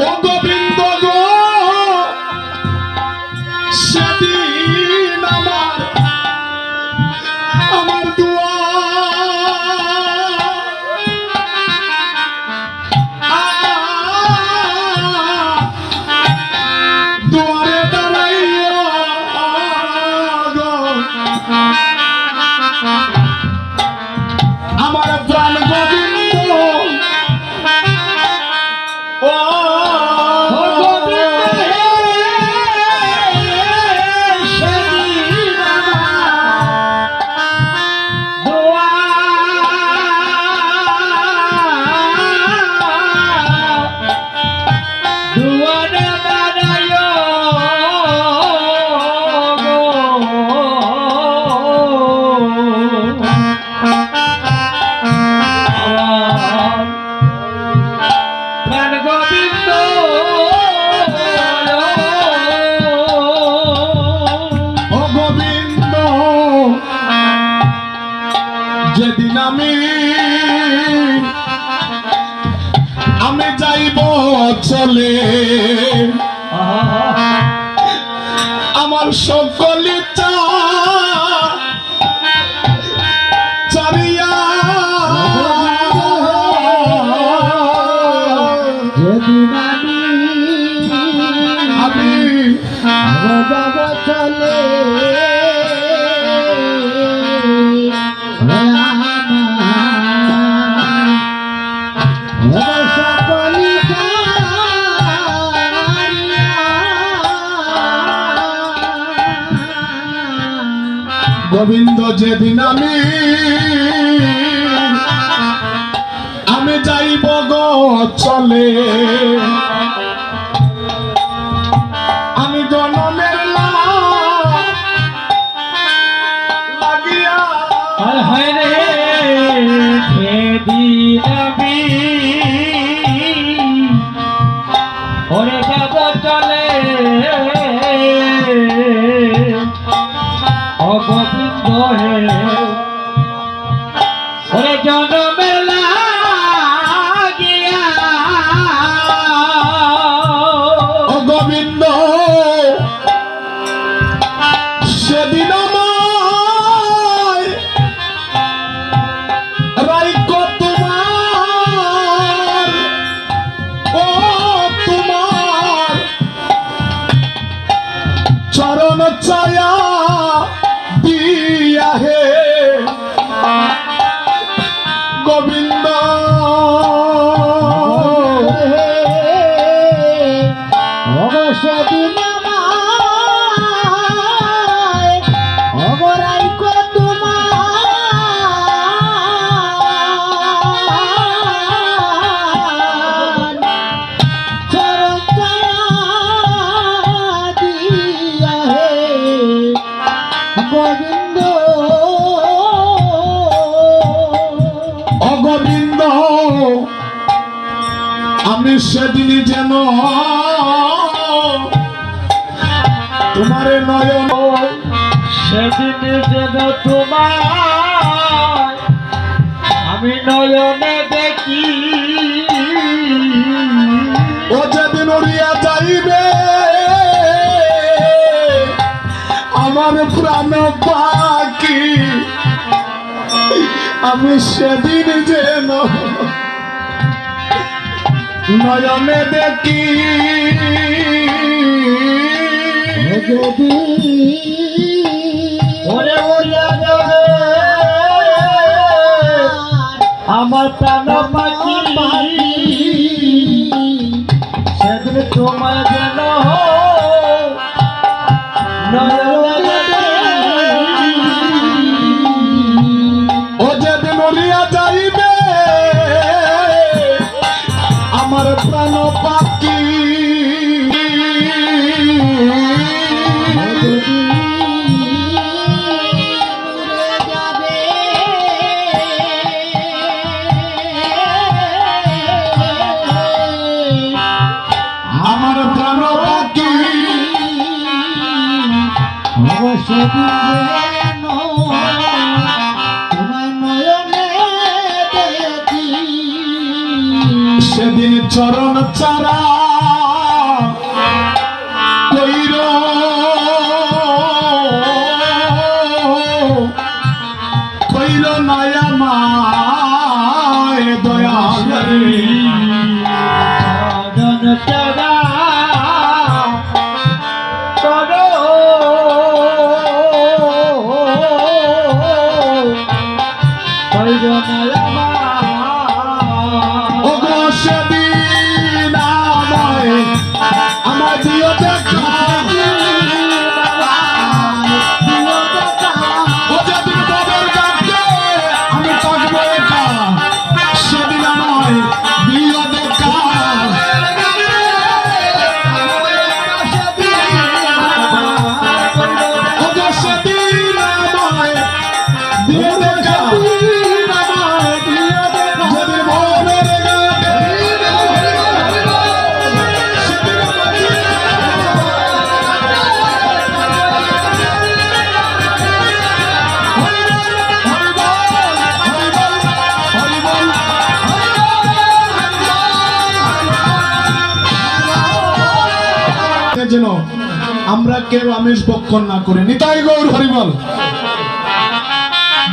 ও গোবিন্দ গো, সেদিন আমার দুয়ারে দাঁড়াইয়া গো, আমার প্রাণ গোবিন্দ ও যেদিন আমি যাইব চলে আমার সকল ইচ্ছা চারিয়া
যেদিন আমি যাব চলে
গোবিন্দ যেদিন আমি যাইব গো চলে আমি জনমের লাগিয়া
হয় রে যেদিন আমি ওরে যাব চলে অগোবিন্দ হে ওরে জনমের লাগিয়া
গোবিন্দ সেদিন আমায় রাইক তোমার ও তোমার চরণ ছায়া দিয়া হে গোবিন্দ
সেদিন অগরাই তোমার চরণ দিয়া হে গোবিন্দ
অগোবিন্দ আমি সেদিন যেন তোমারে নয়ন
সেদিন যেন তোমার আমি নয়নে দেখি
ও যেদিন উড়িয়া যাইবে আমার প্রাণ পাখি আমি সেদিন যেন নয়নে দেখি
যদি ওরে উড়িয়া যাবে আমার প্রাণ পাখি সেদিন তোমার যেন নয়নে
ও যেদিন উড়িয়া যাইবে আমার প্রাণ পাখি আমার প্রাণ পাখি সেদিন চরণ চারা কইর কইল নয়া মায় দয়া সেদিন আমার দিও দেখা ও যেদিন বাবার ডাকে আমি থাকবো একা সেদিন আমায় দিও দেখা যেন আমরা কেউ আমিষ ভক্ষণ না করি। নিতাই গৌর হরিবল।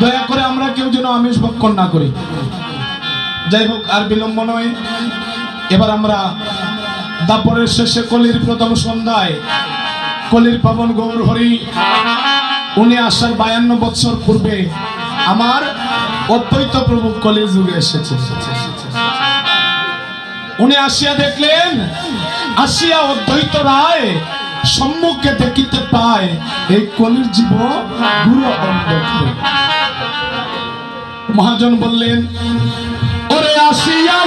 দয়া করে আমরা কেউ যেন আমিষ ভক্ষণ না করি। যাই হোক, আর বিলম্ব নয়, এবার আমরা দাপরের শেষে কলির প্রথম সন্ধ্যায় কলির পাবন গৌর হরি উনি আসার 52 বছর পূর্বে আমার অদ্বৈত প্রভু কলির যুগে এসেছে। উনি আসিয়া দেখলেন, আসিয়া অদ্বৈত রায় সম্মুখে দেখিতে পায় এই কলির জীব গুরু অন্ধকারে। মহাজন বললেন, ওরে আসিয়া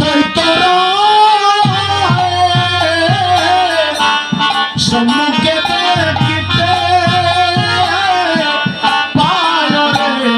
দ্বৈত রায় সম্মুখে দেখিতে পায় রে।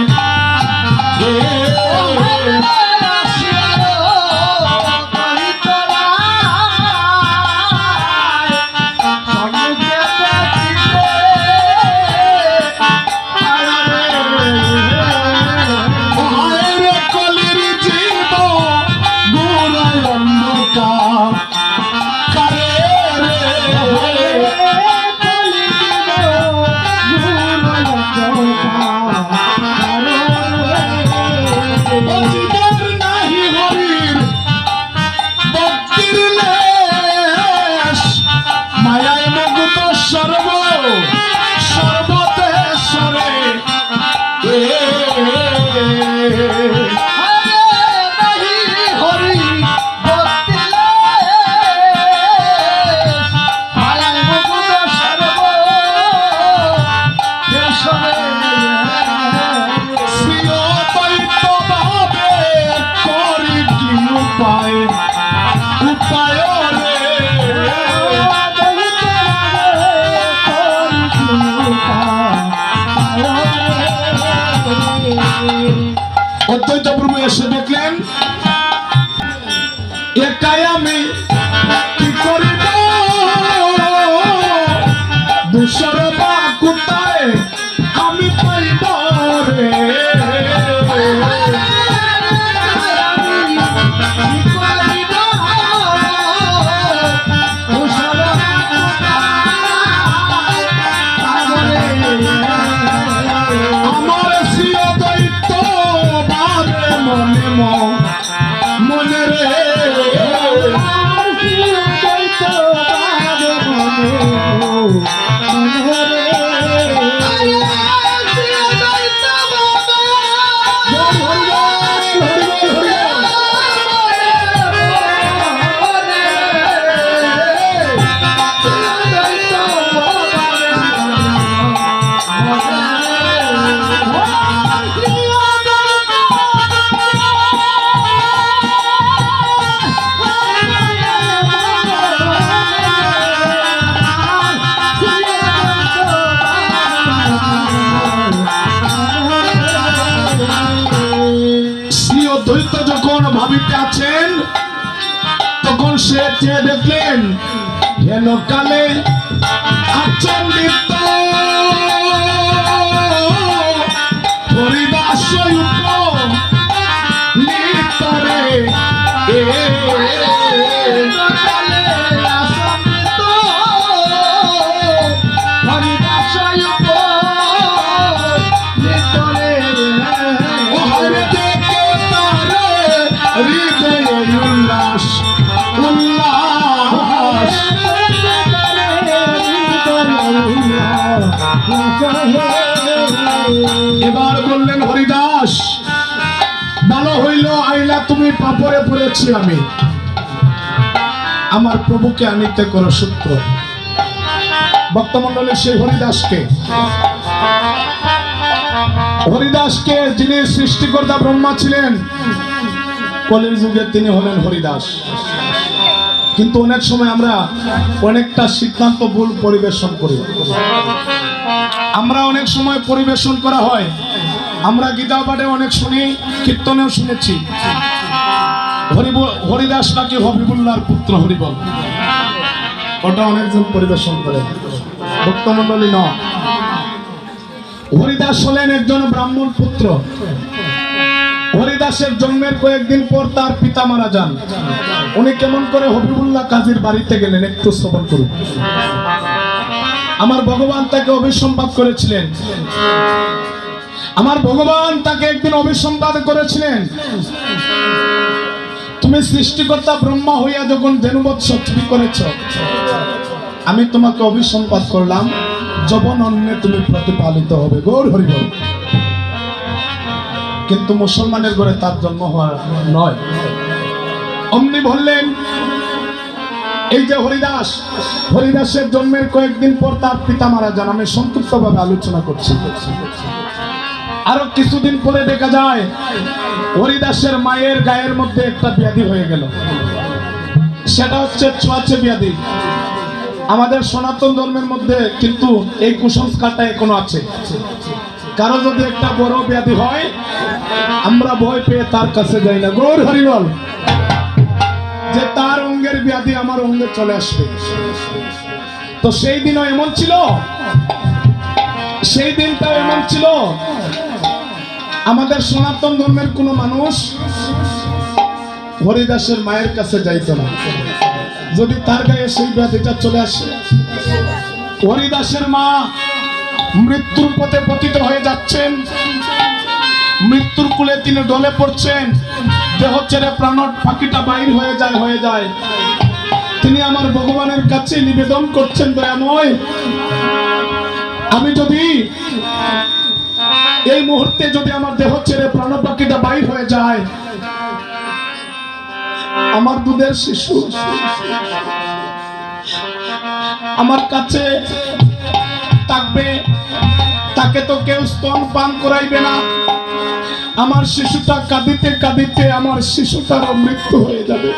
অদ্বৈত প্রভু এসে দেখলেন, একাই আমি কি করিব, দুসর বা কোথায় আমি পাইব রে। মনে রে অদ্বৈত যখন ভাবিতে আছেন, তখন সে চেয়ে দেখলেন হেন কালে আচন্দিত হরিদাস নিতরে উল্লাস উল্লাস। এবার বললেন, হরিদাস ভালো হইল আইলা, তুমি পাপড়ে পড়েছি আমি, আমার প্রভুকে আনিতে করো সূত্র। ভক্তমন্ডলী সেই হরিদাসকে যিনি সৃষ্টিকর্তা ব্রহ্মা ছিলেন, কলির যুগে তিনি হলেন হরিদাস। কিন্তু অনেক সময় আমরা অনেকটা সিদ্ধান্ত ভুল পরিবেশন করি। আমরা অনেক সময় পরিবেশন করা হয়, আমরা গীতা পাঠে অনেক শুনি, কীর্তনেও শুনেছি হরিদাস নাকি হবিবুল্লাহর পুত্র হরিবল, ওটা অনেকজন পরিবেশন করে। ভক্তমন্ডলী ন, হরিদাস হলেন একজন ব্রাহ্মণ পুত্র। হরিদাস হরিদাসের জন্মের কয়েকদিন পর তার পিতা মারা যান। উনি কেমন করে হবিবুল্লাহ কাজীর বাড়িতে গেলেন একটু শ্রবণ করুন। আমার ভগবান তাকে অভিসম্পাদ করেছিলেন। আমার ভগবান তাকে একদিন অভিসম্পাদ করেছিলেন, তুমি সৃষ্টিকর্তা ব্রহ্মা হইয়া যখন ধেনুবৎস চুরি করেছ, আমি তোমাকে অভিসম্পাদ করলাম, যবন অন্যে তুমি প্রতিপালিত হবে। গৌর হরি বল। কিন্তু মুসলমানের ঘরে তার জন্ম হওয়া নয়। অমনি বললেন, এই যে হরিদাস, হরিদাসের জন্মের কয়েকদিন পর তার পিতা মারা যান। আমি সংক্ষিপ্ত ভাবে আলোচনা করছি। আরো কিছুদিন পরে দেখা যায় হরিদাসের মায়ের গায়ের মধ্যে একটা ব্যাধি হয়ে গেল। সেটা হচ্ছে ছোঁয়াচে ব্যাধি। আমাদের সনাতন ধর্মের মধ্যে কিন্তু এই কুসংস্কারটা এখনো আছে। কারো যদি একটা বড় ব্যাধি হয়, আমরা ভয় পেয়ে তার কাছে যাই না। গৌর হরি বল। যে তার অঙ্গের ব্যাধি আমার অঙ্গে চলে আসবে। তো সেই দিনও এমন ছিল, সেই দিনটাও এমন ছিল। আমাদের সনাতন ধর্মের কোন মানুষ হরিদাসের মায়ের কাছে যাইত না, যদি তার গায়ে সেই ব্যাধিটা চলে আসে। হরিদাসের মা মৃত্যুর পথে পতিত হয়ে যাচ্ছেন, মৃত্যুর কুলে তিনি ঢলে পড়ছেন, দেহ ছেড়ে প্রাণ পাখিটা বাইর হয়ে যায়। তিনি আমার ভগবানের কাছে নিবেদন করছেন, দয়াময়, আমি যদি এই মুহূর্তে যদি আমার দেহ ছেড়ে প্রাণ পাখিটা বাইর হয়ে যায়, আমার দুধের শিশু আমার কাছে থাকবে, তাকে তো কেউ স্তন পান করাইবে না। আমার শিশুটা কাঁদিতে কাঁদিতে আমার শিশুটারও মৃত্যু হয়ে যাবে।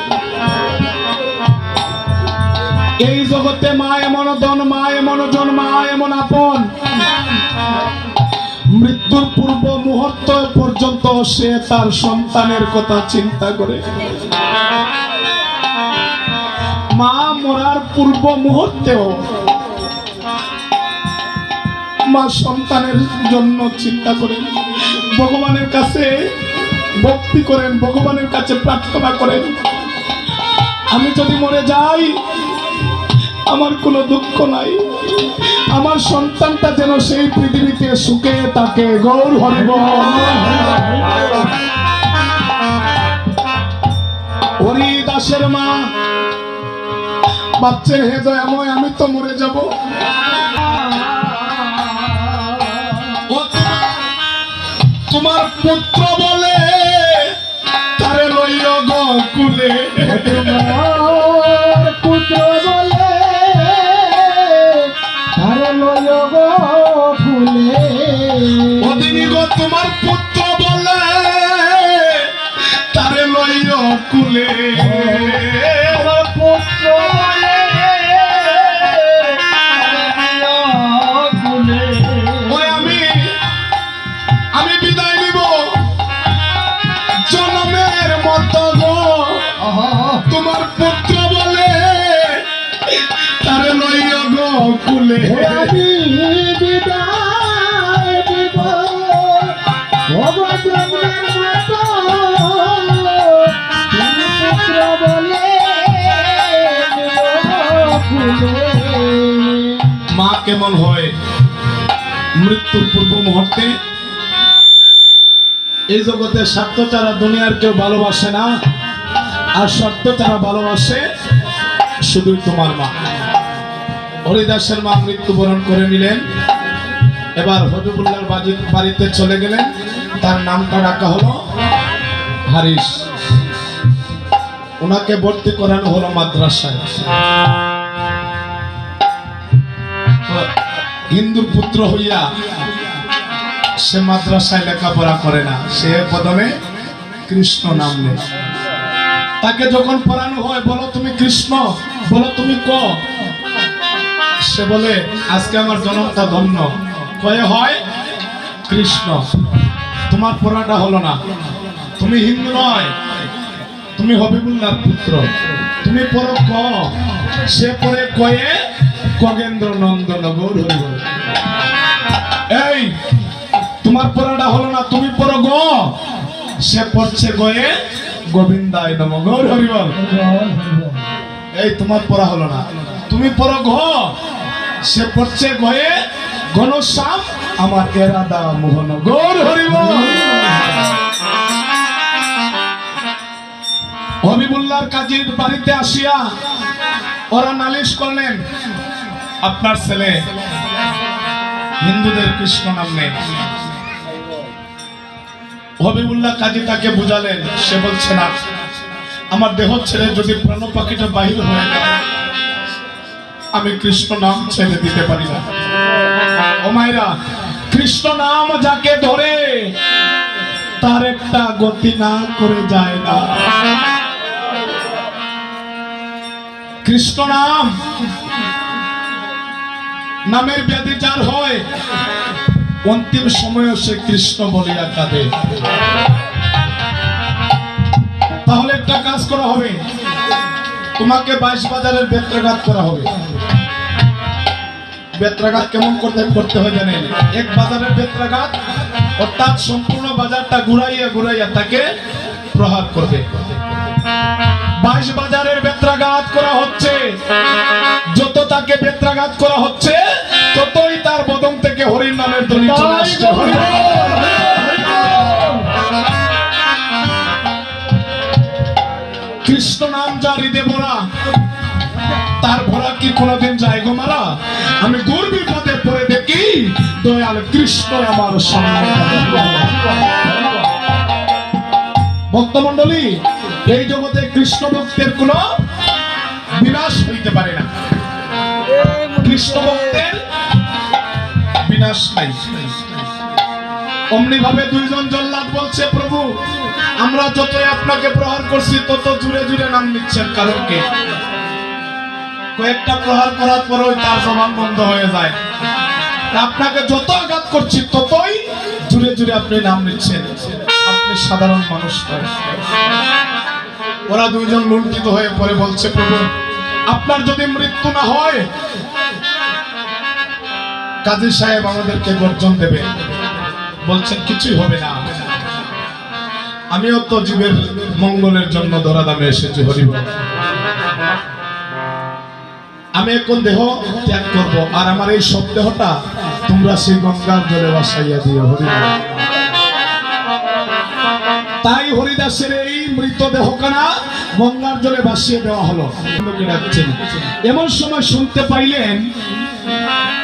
এই জগতে মা এমন ধন, মা এমন জন, মা এমন আপন, মৃত্যুর পূর্ব মুহূর্ত পর্যন্ত সে তার সন্তানের কথা চিন্তা করে। মা মরার পূর্ব মুহূর্তেও মা সন্তানের জন্য চিন্তা করেন, ভগবানের কাছে ভক্তি করেন, ভগবানের কাছে প্রার্থনা করেন, আমি যদি মরে যাই আমার কোনো দুঃখ নাই, আমার সন্তানটা যেন সেই পৃথিবীতে সুখে থাকে। গৌর হরি বল। হরিদাসের মা ভাবছেন, হে দয়াময়, আমি তো মরে যাব, তোমার পুত্র বলে তারে লইল গোকুলে,
তোমার পুত্র বলে তারে লইল গোকুলে।
ওদিনী গো তোমার পুত্র বলে তারে লইল কুলে,
তোমার পুত্র বলে কুলে।
ওই আমি বিদায় নিব জনমের মতো গো, তোমার পুত্র বলে তারে লইল গো কুলে।
আমি বিদায় দিব ভগবানের মতো, তুমি পুত্র বলে কুলে।
মা কেমন হয় মৃত্যুর পূর্ব মুহূর্তে? এই জগতে স্বার্থ ছাড়া দুনিয়ার কেউ ভালোবাসে না, আর স্বার্থ ছাড়া ভালোবাসে শুধু তোমার মা। হরিদাসের মা মৃত্যুবরণ করে নিলেন। এবার হবিবুল্লাহর বাড়িতে চলে গেলেন। তার নামটা রাখা হলো হারিস। ওনাকে ভর্তি করানো হলো মাদ্রাসায়। হিন্দুর পুত্র হইয়া সে মাদ্রাসায় লেখাপড়া করে না, সে প্রথমে কৃষ্ণ নাম নেয়। তাকে যখন পড়ানো হয়, বলো তুমি কৃষ্ণ, বলো তুমি ক, সে বলে আজকে আমার জন্মটা ধন্য। কয়ে হয় কৃষ্ণ। তোমার পড়াটা হলো না, তুমি হিন্দু নয়, তুমি হবিবুল্লাহর পুত্র, তুমি পড়ো ক। সে পড়ে কয়ে খগেন্দ্র নন্দন। গৌর হরি বল। এই তোমার পড়াটা হলো না, তুমি পড়ো গ। সে পড়ছে গয়ে গোবিন্দায় নম। গৌর হরি বল। এই তোমার পড়া হলো না, তুমি পড়ো ঘ। সে পড়ছে গয়ে ঘনশ্যাম আমার এরাদা মোহন। গৌর হরি বল। হবিবুল্লাহর কাজীর বাড়িতে আসিয়া ওরা নালিশ করলেন, আপনার ছেলে হিন্দুদের কৃষ্ণ নাম নেই। হবিবুল্লাহ কাজী তাকে বুঝালেন, সে বলছে না, আমার দেহ ছেড়ে যদি প্রাণ পাখিটা বাহির হয়ে যায় আমি কৃষ্ণ নাম ছেড়ে দিতে পারি না। ও মায়েরা, কৃষ্ণ নাম যাকে ধরে তার একটা গতি না করে যায় না। কৃষ্ণ নাম নামের ব্যাধি যার হয় অন্তিম সময়ে সে কৃষ্ণ বলিয়া কাঁদে। তাহলে একটা কাজ করা হবে, তোমাকে 22 বাজারের বেত্রাঘাত করা হবে। বেত্রাঘাত কেমন করতে হয় জানেন? এক বাজারের বেত্রাঘাত অর্থাৎ সম্পূর্ণ বাজারটা ঘুরাইয়া ঘুরাইয়া তাকে প্রহার করবে। 22 বাজারের বেত্রাঘাত করা হচ্ছে। যত তাকে বেত্রাঘাত করা হচ্ছে ততই তার বদন থেকে হরির নামের ধ্বনি চলে আসছে। কৃষ্ণ নাম যা হৃদয়ে ভরা, তার ভরা কি কোনদিন যায় গো মারা? আমি দুর্বিপদে পড়ে দেখি দয়াল কৃষ্ণ আমার সামনে। ভক্তমণ্ডলী, এই জগতে কৃষ্ণ ভক্তের কোন বিনাশ হইতে পারে না। কৃষ্ণ ভক্তের বিনাশ নাই। অমনি ভাবে দুইজন জল্লাদ বলছে, প্রভু আমরা যতই আপনাকে প্রহার করছি তত জুড়ে জুড়ে নাম নিচ্ছেন, কারণ কি? কয়েকটা প্রহার করার পরই তার জবান বন্ধ হয়ে যায়। আপনাকে যত আঘাত করছি ততই জুড়ে জুড়ে আপনি নাম নিচ্ছেন। আপনি সাধারণ মানুষ নয়। ওরা দুইজন লুণ্ঠিত হয়ে পড়ে বলছে, প্রভু আপনার যদি মৃত্যু না হয় কাজী সাহেব আমাদেরকে গর্জন দেবে। বলছেন কিছুই হবে না, আমিও তো জীবের মঙ্গলের জন্য ধরাধামে এসেছি। হরিবল। আমি এখন দেহ ত্যাগ করব, আর আমার এই সব দেহটা তোমরা সেই গঙ্গার জলে ভাসাইয়া দিও। হরিবল। তাই হরিদাসের এই মৃতদেহখানা গঙ্গার জলে ভাসিয়ে দেওয়া হলো। এমন সময় শুনতে পাইলেন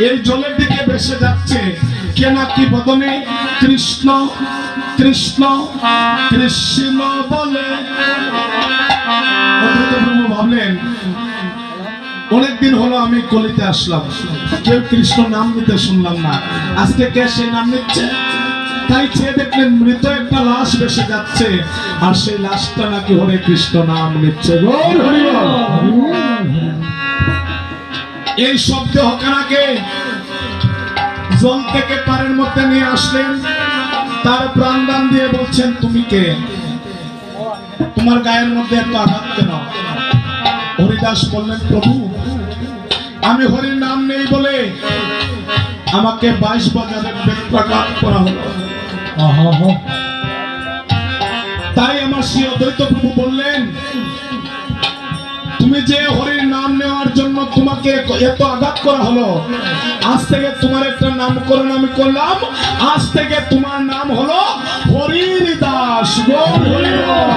এই জলের দিকে ভেসে যাচ্ছে কে নাকি বদনে কৃষ্ণ কৃষ্ণ কৃষ্ণ বলে। ভাবলেন অনেকদিন হলো আমি কলিতে আসলাম, কেউ কৃষ্ণ নাম নিতে শুনলাম না, আজকে কে সেই নাম নিচ্ছে? তাই চেয়ে দেখলেন মৃত একটা লাশ ভেসে যাচ্ছে, আর সেই লাশটা নাকি হরে কৃষ্ণ নাম নিচ্ছে। এই শব্দ হকানাকে জল থেকে পারের মধ্যে নিয়ে আসলেন, তার প্রাণদান দিয়ে বলছেন, তুমি কে? তোমার গায়ের মধ্যে এত আঘাত কেন? হরিদাস বললেন, প্রভু আমি হরির নাম নেই বলে আমাকে 22 বাজারের বেত্রাঘাত করা হলো। তাই আমার শ্রী অদ্বৈত প্রভু বললেন, তুমি যে হরির নাম নেওয়ার জন্য তোমাকে এত আঘাত করা হলো, আজ থেকে তোমার একটা নামকরণ আমি করলাম। আজ থেকে তোমার নাম হলো হরির দাস। গৌর হরি বল।